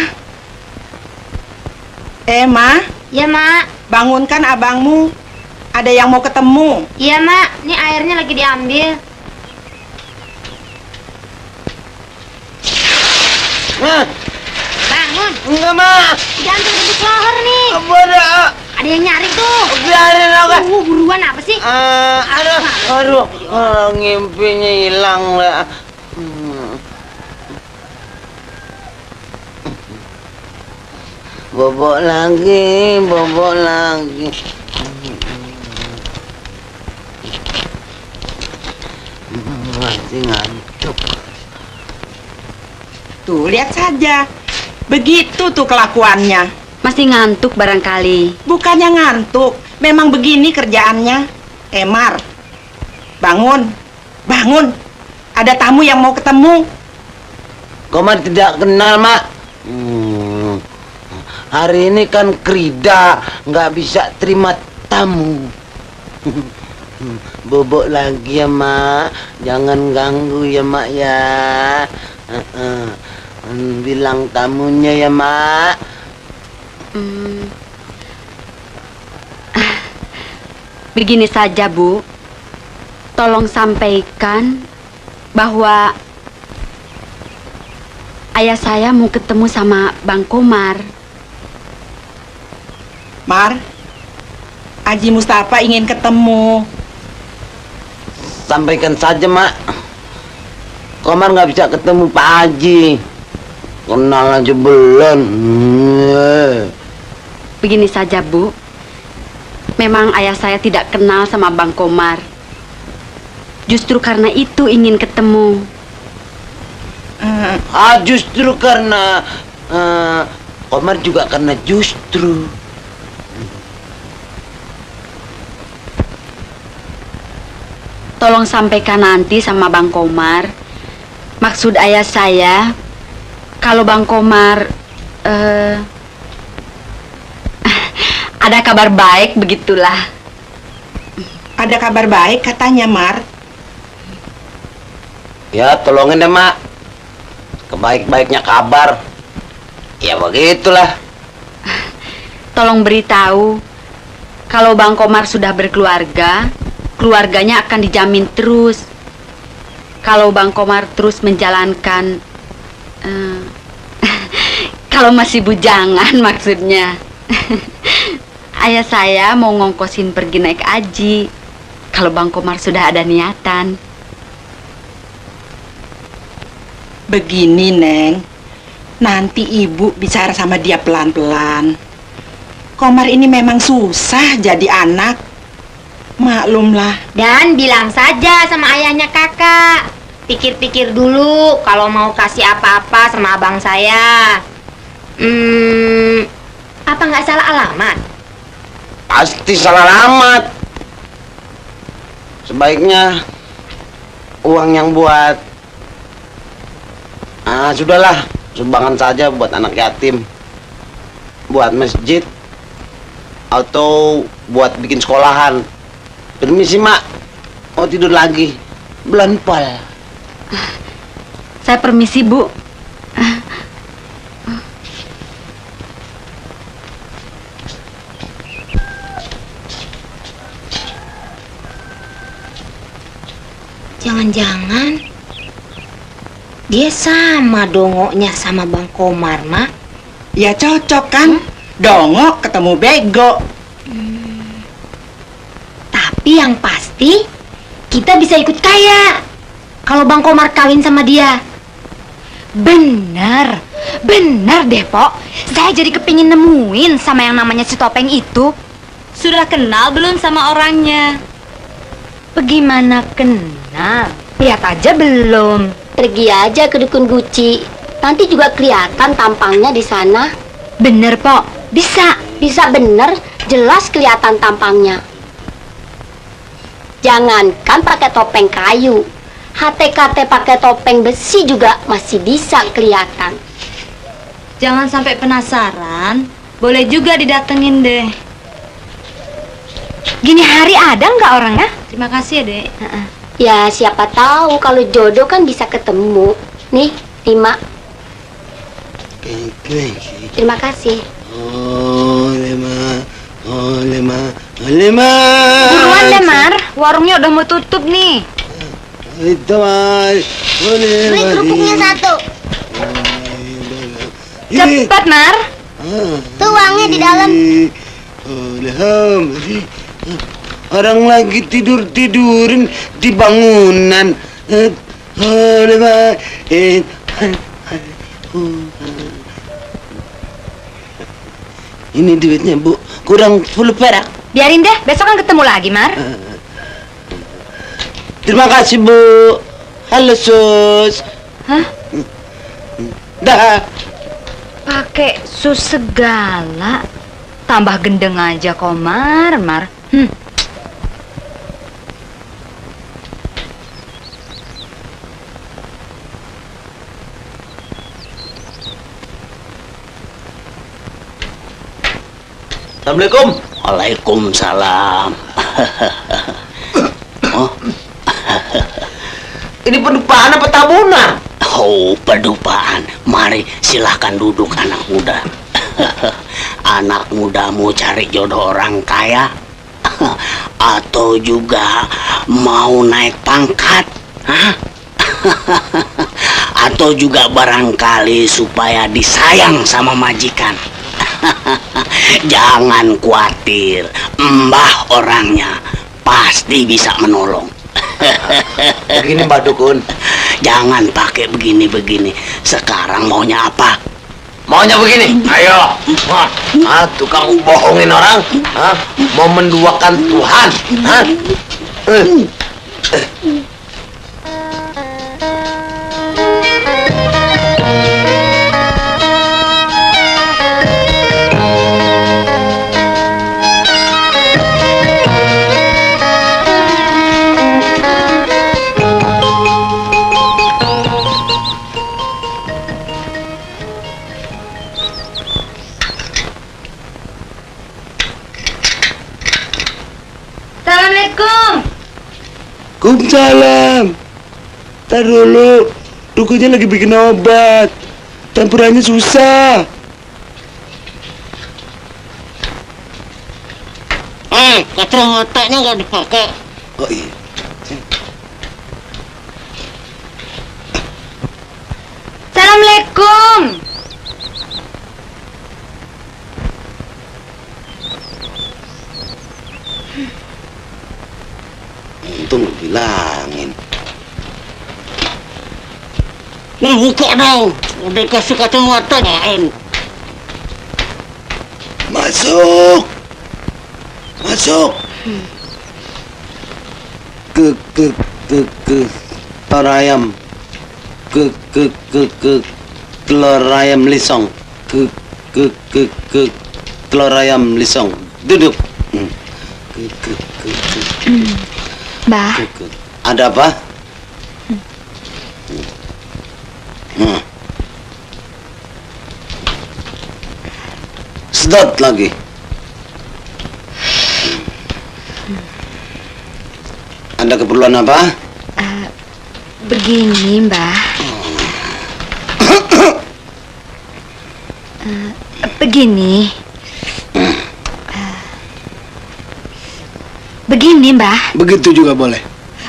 Ma? Ya, Mak. Bangunkan abangmu. Ada yang mau ketemu. Iya, Mak. Ini airnya lagi diambil. Bangun. Enggak, Mak. Jangan tergebuk leher nih. Apa? Ada yang nyari tuh. Biarin aku. Buruan apa sih? Aduh, ngimpinya hilang lah. Bobok lagi. Masih ngantuk. Tuh, lihat saja. Begitu tuh kelakuannya. Masih ngantuk barangkali. Bukannya ngantuk, memang begini kerjaannya. Mar, bangun. Ada tamu yang mau ketemu. Komar tidak kenal, Mak. Hari ini kan Krida, nggak bisa terima tamu. Bobok lagi ya, Mak. Jangan ganggu ya, Mak ya. Bilang tamunya ya, Mak. Begini saja, Bu. Tolong sampaikan bahwa ayah saya mau ketemu sama Bang Komar. Mar, Haji Mustafa ingin ketemu. Sampaikan saja, Mak. Komar nggak bisa ketemu Pak Haji. Kenal aja belum. Begini saja, Bu. Memang ayah saya tidak kenal sama Bang Komar. Justru karena itu ingin ketemu. Justru karena Komar juga karena justru. Tolong sampaikan nanti sama Bang Komar. Maksud ayah saya, kalau Bang Komar ada kabar baik, begitulah. Ada kabar baik katanya, Mar. Ya, tolongin deh, Mak. Kebaik-baiknya kabar. Ya begitulah. Tolong beritahu, kalau Bang Komar sudah berkeluarga, keluarganya akan dijamin terus. kalau Bang Komar terus menjalankan kalau masih bujangan maksudnya. Ayah saya mau ngongkosin pergi naik haji kalau Bang Komar sudah ada niatan. Begini, Neng. Nanti ibu bicara sama dia pelan-pelan. Komar ini memang susah jadi anak. Maklumlah. Dan bilang saja sama ayahnya kakak. Pikir-pikir dulu kalau mau kasih apa-apa sama abang saya. Apa nggak salah alamat? Pasti salah alamat. Sebaiknya uang yang buat sudahlah, sumbangan saja buat anak yatim, buat masjid, atau buat bikin sekolahan. Permisi, Mak. Mau tidur lagi. Bulan pal. Saya permisi, Bu. Jangan-jangan dia sama dongoknya sama Bang Komar, Mak. Ya cocok kan? Dongok ketemu bego. Tapi yang pasti kita bisa ikut kaya kalau Bang Komar kawin sama dia. Benar deh, Pok. Saya jadi kepingin nemuin sama yang namanya si Topeng itu. Sudah kenal belum sama orangnya? Bagaimana kenal? Lihat aja belum. Pergi aja ke dukun Guci. Nanti juga kelihatan tampangnya di sana. Bener, Pok. Bisa bener, jelas kelihatan tampangnya. Jangankan pakai topeng kayu, HTKT pakai topeng besi juga masih bisa kelihatan. Jangan sampai penasaran. Boleh juga didatengin deh. Gini hari ada nggak orangnya? Terima kasih ya, Dek. Ya siapa tahu kalau jodoh kan bisa ketemu. Nih, 5. Terima kasih. Buruan deh, Mar. Warungnya udah mau tutup nih. Beli kerupuknya 1. Cepat, Mar. Tuh uangnya di dalam. Orang lagi tidurin di bangunan. Ini duitnya, Bu. Kurang 10 perak. Biarin deh, besok kan ketemu lagi, Mar. Terima kasih, Bu. Halo, Sus. Hah? Dah. Pakai sus segala. Tambah gendeng aja, Komar, Mar. Assalamualaikum. Waalaikumsalam. Oh. Ini pedupaan apa tabunan? Oh, pedupaan. Mari silahkan duduk anak muda. Anak muda mau cari jodoh orang kaya atau juga mau naik pangkat? Hah? Atau juga barangkali supaya disayang sama majikan? Jangan khawatir, Mbah orangnya pasti bisa menolong. Begini, Mbak Dukun. Jangan pakai begini-begini. Sekarang maunya apa? Maunya begini. Ayo. Tukang bohongin orang. Mau menduakan Tuhan. Assalamualaikum. Waalaikumsalam. Ntar dulu, dukunnya lagi bikin obat. Campurannya susah. Kacamatannya nggak dipakai. Oh iya. Buka dong. Udah kasih kacamata. Masuk. Masuk. Ke telur ayam. Telur ayam lisong. Telur ayam lisong. Duduk. Mbah, Ada apa? Sedot lagi. Ada keperluan apa? begini Mbah. Begini. Begini Mbah. Begitu juga boleh.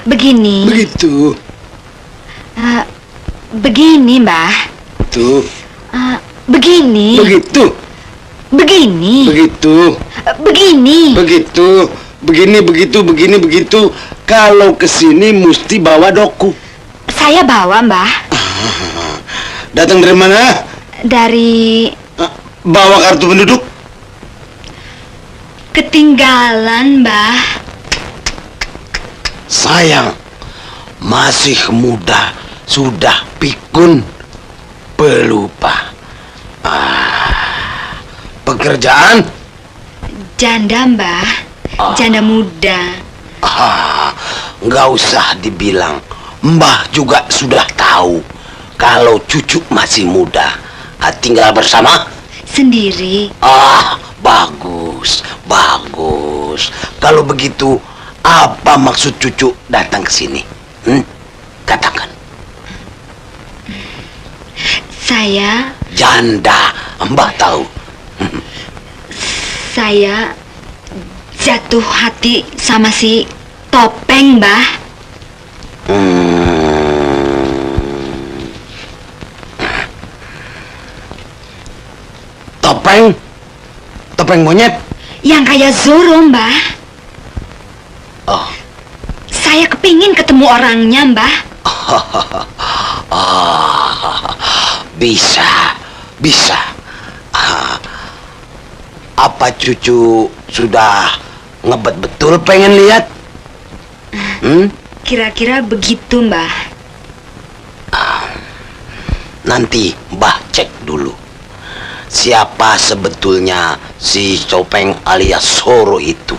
Begini. Begitu. Begini Mbah. Tuh. Begini. Begitu. Begini. Begitu. Begini. Begitu. Begini, begitu, begini, begitu. Kalau kesini mesti bawa doku. Saya bawa Mbah. Datang dari mana? Dari Bawa kartu penduduk. ketinggalan Mbah. Sayang, masih muda, sudah pikun, pelupa. Pekerjaan? Janda Mbah. Janda muda. Nggak usah dibilang. Mbah juga sudah tahu kalau cucu masih muda. Tinggal bersama? Sendiri. Bagus, bagus. Kalau begitu, apa maksud cucu datang ke sini? Katakan. Saya. Janda, Mbah tahu. Saya jatuh hati sama si Topeng, Mbah. Topeng? Topeng monyet? Yang kayak Zoro, Mbah. Saya kepingin ketemu orangnya, Mbah. Bisa, bisa. Apa cucu sudah ngebet betul pengen lihat? Kira-kira begitu, Mbah. Nanti Mbah cek dulu. Siapa sebetulnya si Topeng alias Zoro itu?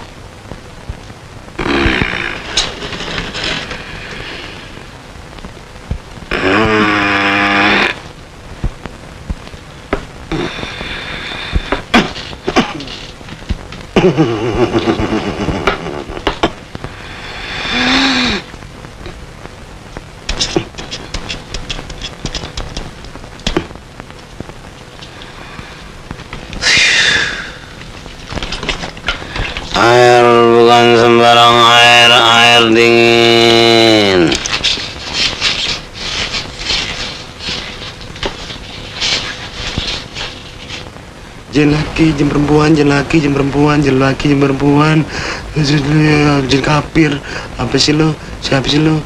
Air bukan sembarang air, air dingin. Jin laki, jin perempuan, jin laki, jin perempuan, jin laki, jin perempuan. Jin kafir. Apa sih lo? Siapa sih lo?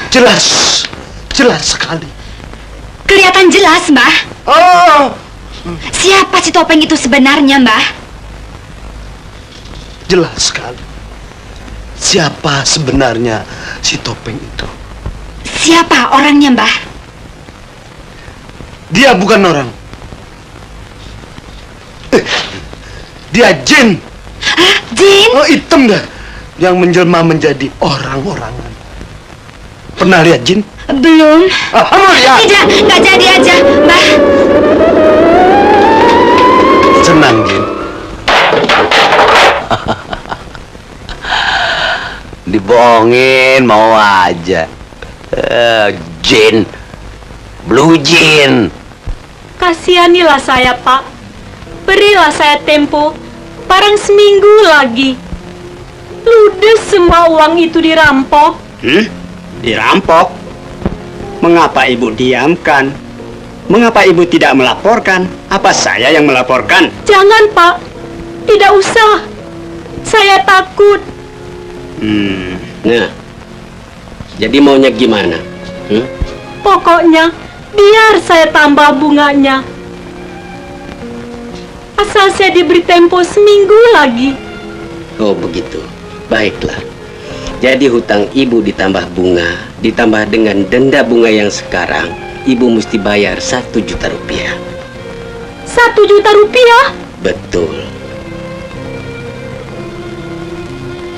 Jelas, jelas sekali. Kelihatan jelas, Mbah. Siapa si Topeng itu sebenarnya, Mbah? Jelas sekali. Siapa sebenarnya si Topeng itu? Siapa orangnya, Mbah? Dia bukan orang. Dia jin. Jin? Hitam dah. Yang menjelma menjadi orang-orangan. Pernah lihat jin? Belum. Lihat. Tidak, nggak jadi aja, Mbah. Senang, Jin. Dibohongin mau aja. Jin. Blue Jin. Kasihanilah saya, Pak. Berilah saya tempo. Parang seminggu lagi. Ludes semua uang itu dirampok. Dirampok? Mengapa ibu diamkan? Mengapa ibu tidak melaporkan? Apa saya yang melaporkan? Jangan, Pak. Tidak usah. Saya takut. Nah, jadi maunya gimana? Pokoknya biar saya tambah bunganya. Asal saya diberi tempo seminggu lagi. Oh begitu. Baiklah. Jadi hutang ibu ditambah bunga, ditambah dengan denda bunga yang sekarang, ibu mesti bayar 1 juta rupiah. 1 juta rupiah? Betul.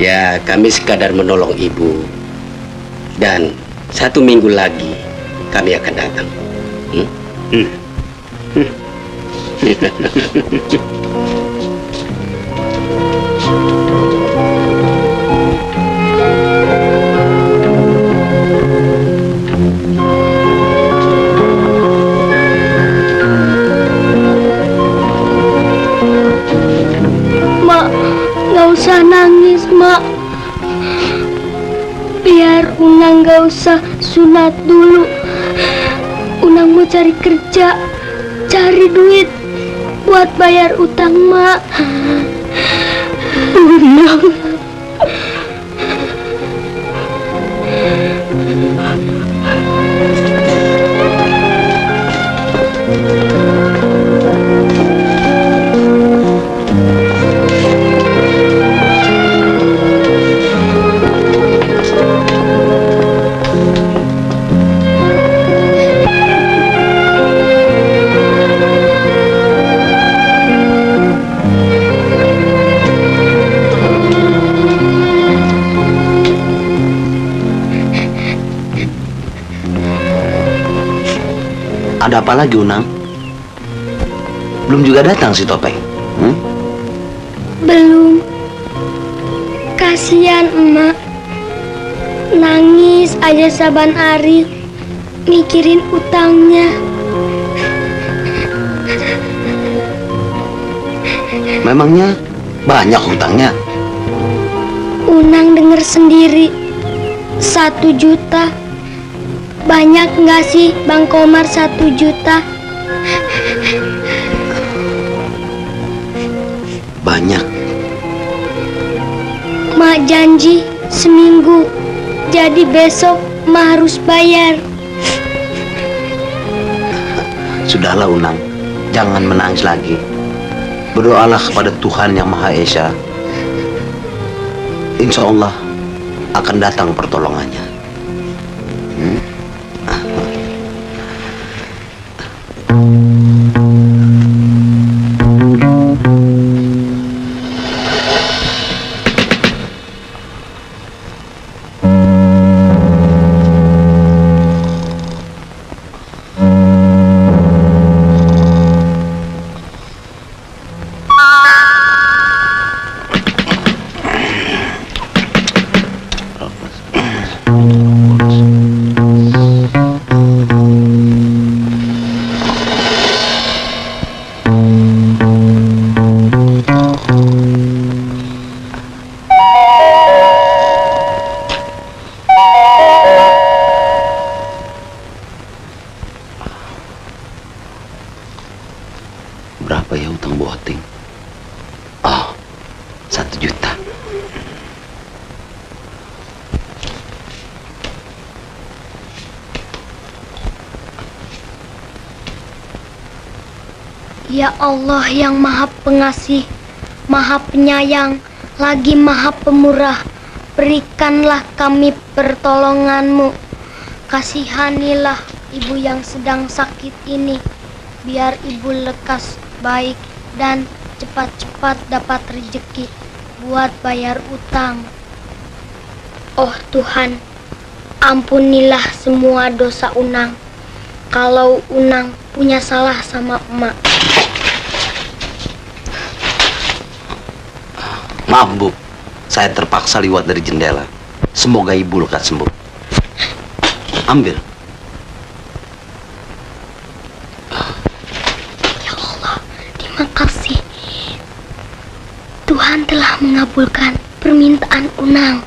Ya, kami sekadar menolong ibu. Dan 1 minggu lagi kami akan datang. Mak, nggak usah nangis, Mak. Biar Unang nggak usah sunat dulu. Unang mau cari kerja, cari duit buat bayar utang, Mak. Unang. Ada apa lagi, Unang? Belum juga datang si Topeng. Belum. Kasihan emak. Nangis aja saban hari mikirin utangnya. Memangnya banyak hutangnya? Unang denger sendiri 1 juta. Banyak nggak sih Bang Komar 1 juta? Banyak. Mak janji seminggu. Jadi besok Mak harus bayar. Sudahlah, Unang. Jangan menangis lagi. Berdoalah kepada Tuhan Yang Maha Esa. Insya Allah akan datang pertolongannya. Berapa ya utang Boting? Oh, 1 juta. Ya Allah yang Maha Pengasih, Maha Penyayang, lagi Maha Pemurah, berikanlah kami pertolongan-Mu. Kasihanilah ibu yang sedang sakit ini, biar ibu lekas baik dan cepat-cepat dapat rezeki buat bayar utang. Oh Tuhan, ampunilah semua dosa Unang. Kalau Unang punya salah sama emak. Maaf, Bu. Saya terpaksa lewat dari jendela. Semoga ibu lekas sembuh. Ambil. Ya Allah, terima kasih. Tuhan telah mengabulkan permintaan Unang.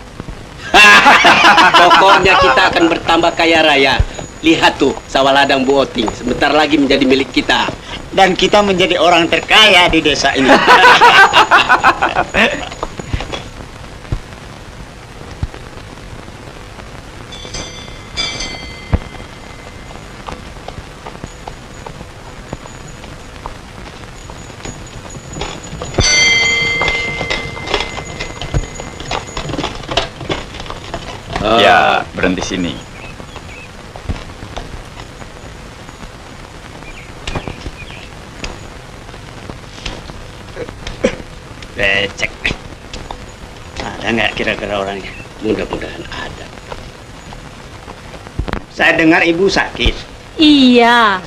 Pokoknya kita akan bertambah kaya raya. Lihat tuh, sawah ladang Bu Oting sebentar lagi menjadi milik kita. dan kita menjadi orang terkaya di desa ini. Ya, berhenti sini. Cek. Ada nggak kira-kira orangnya? Mudah-mudahan ada. Saya dengar ibu sakit. Iya.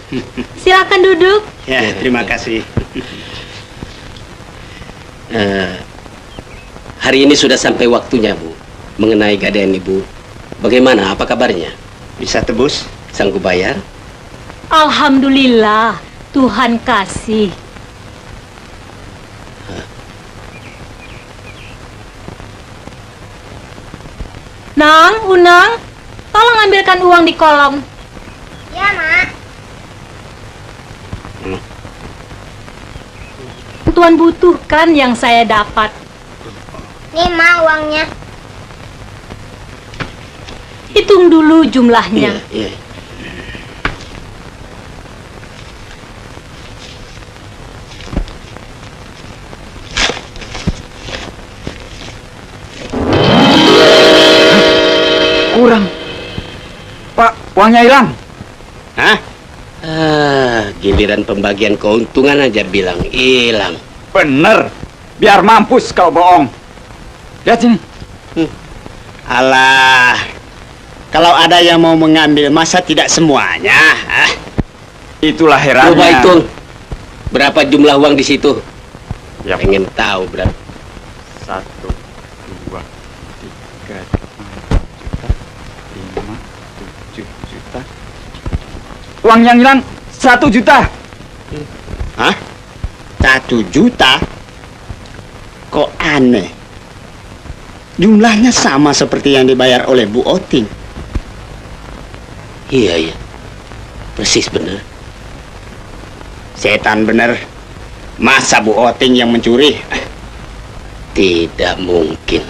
Silakan duduk. Ya, terima kasih. Hari ini sudah sampai waktunya, Bu. Mengenai gadaian Ibu, bagaimana? Apa kabarnya? Bisa tebus? Sanggup bayar? Alhamdulillah, Tuhan kasih. Nang, Unang, tolong ambilkan uang di kolong. Ya, Mak. Tuan butuhkan yang saya dapat. Nih, Ma, uangnya. Hitung dulu jumlahnya. Iya. Kurang. Pak, uangnya hilang. Hah? Giliran pembagian keuntungan aja bilang hilang. Bener. Biar mampus kau bohong. Lihat sini. Alah, kalau ada yang mau mengambil, masa tidak semuanya? Itulah herannya. Coba hitung. Berapa jumlah uang di situ? Ya, pengen tahu berapa. 1, 2, 3, 4 juta, 5, 7 juta. Uang yang hilang 1 juta. Hah? 1 juta? Kok aneh? Jumlahnya sama seperti yang dibayar oleh Bu Oting. Iya. Persis bener. Setan bener. Masa Bu Oting yang mencuri? Tidak mungkin.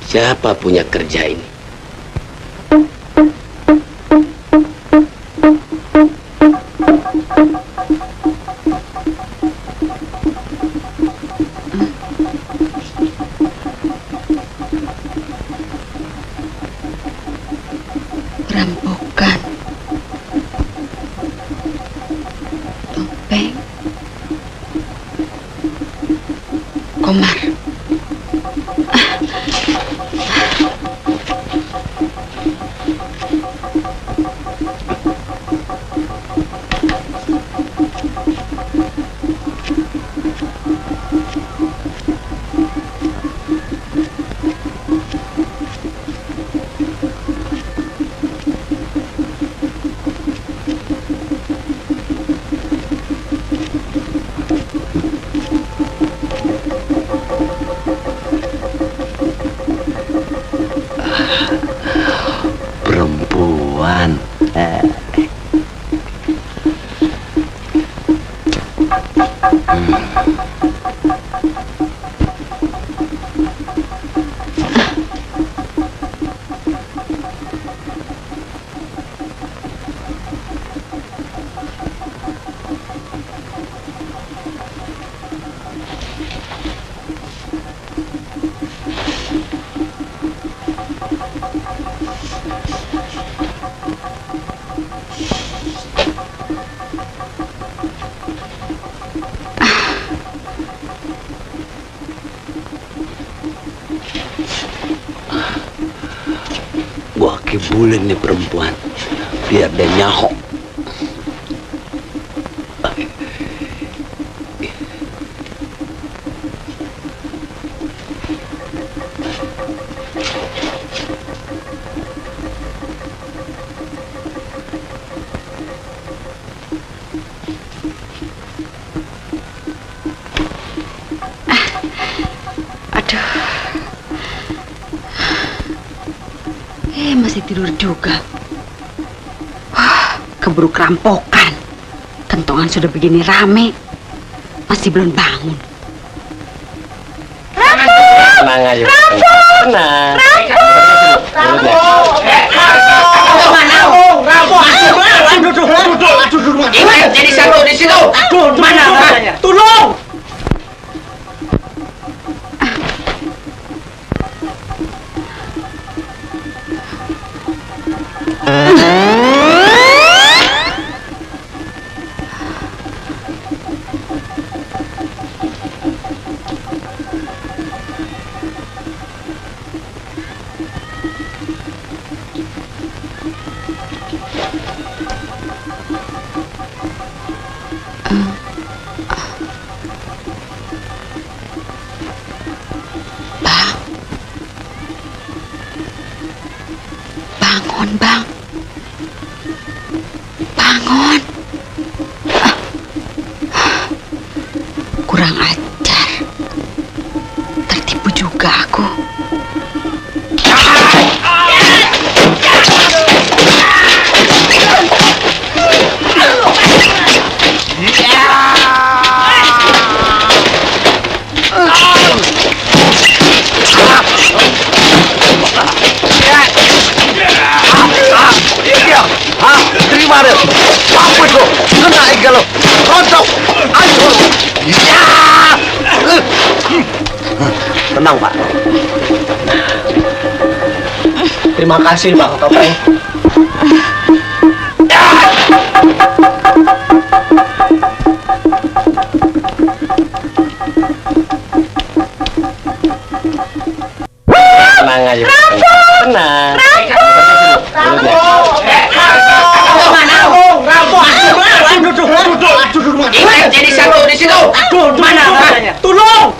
Siapa punya kerja ini? Perampokan. Topeng. Komar. Perempuan. Gua kibulin nih perempuan biar dia nyahok. Masih tidur juga. keburu kerampokan. Kentongan sudah begini rame, masih belum bangun. Tenang aja. Tenang. Jadi satu di situ. Mana? Tolong. Bangun, Bang. Bangun. Kurang ajar. Tertipu juga aku. Terima deh. Apa itu? Kena ikan lo. Rontok. Ancur. Ya. Tenang, Pak. Terima kasih, Bang Topeng. Tenang aja. Tenang. Jadi satu di situ. Mana? Tolong.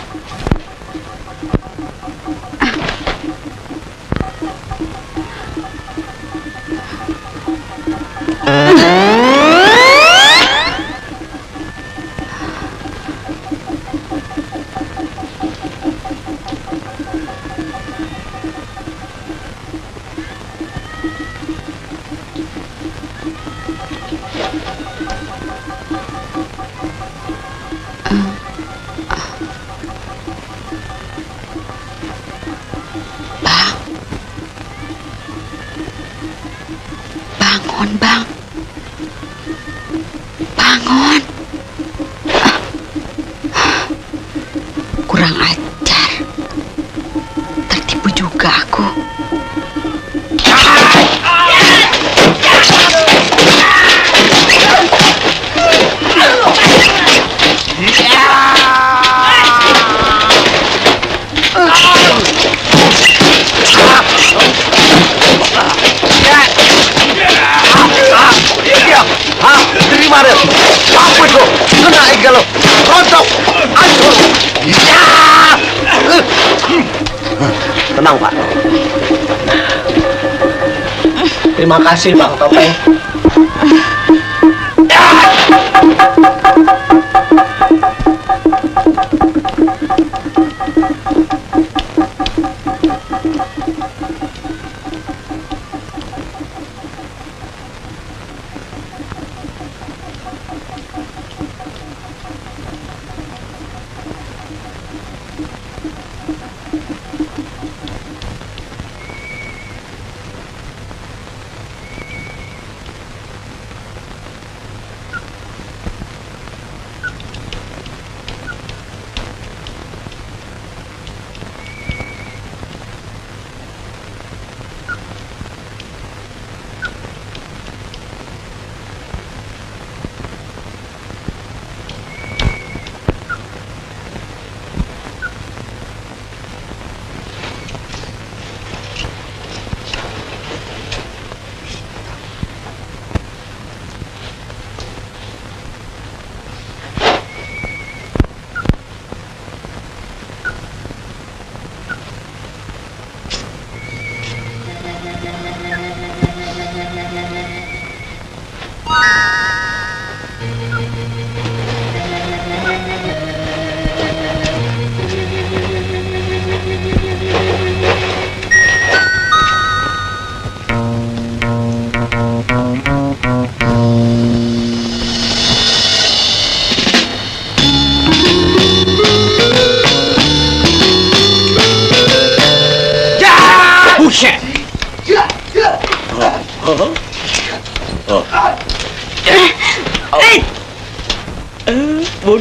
Bangun, Bang. Bangun. Kurang ajar. Tertipu juga aku. Terima deh. Apa itu? Kena ikan lo. Rontok. Ancur. Ya. Tenang, Pak. Terima kasih, Bang Topeng.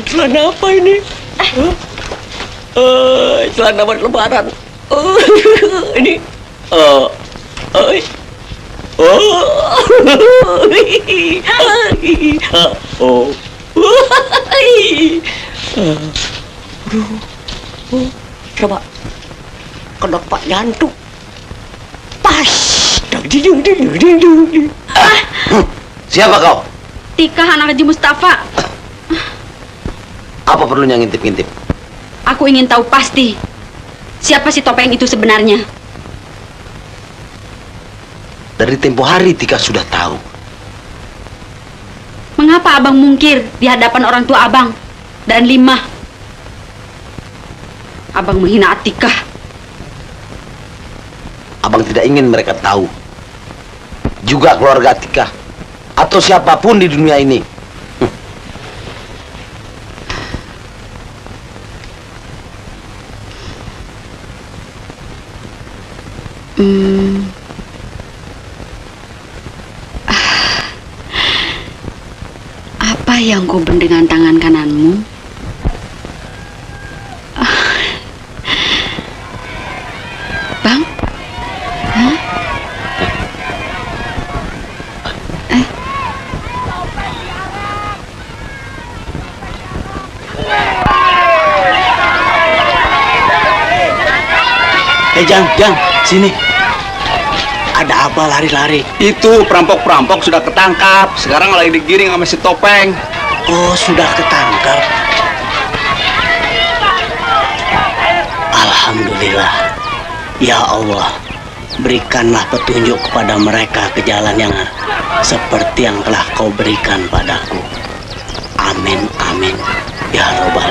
Celana apa ini? Celana buat lebaran. Ini. Coba kedok Pak jantung. Pas. Siapa kau? Tika, anak Haji Mustafa. Apa perlunya ngintip-ngintip? Aku ingin tahu pasti siapa si topeng itu sebenarnya. Dari tempo hari Tika sudah tahu. Mengapa abang mungkir di hadapan orang tua abang dan Limah? Abang menghina Atikah. Abang tidak ingin mereka tahu. Juga keluarga Atikah atau siapapun di dunia ini. Apa yang kau beri dengan tangan kananmu? Bang? Hah? Jang, sini. Ada apa lari-lari? Itu perampok-perampok sudah ketangkap. Sekarang lagi digiring sama si Topeng. Oh, sudah ketangkap. Alhamdulillah. Ya Allah, berikanlah petunjuk kepada mereka ke jalan yang seperti yang telah kau berikan padaku. Amin, amin. Ya Rabbal.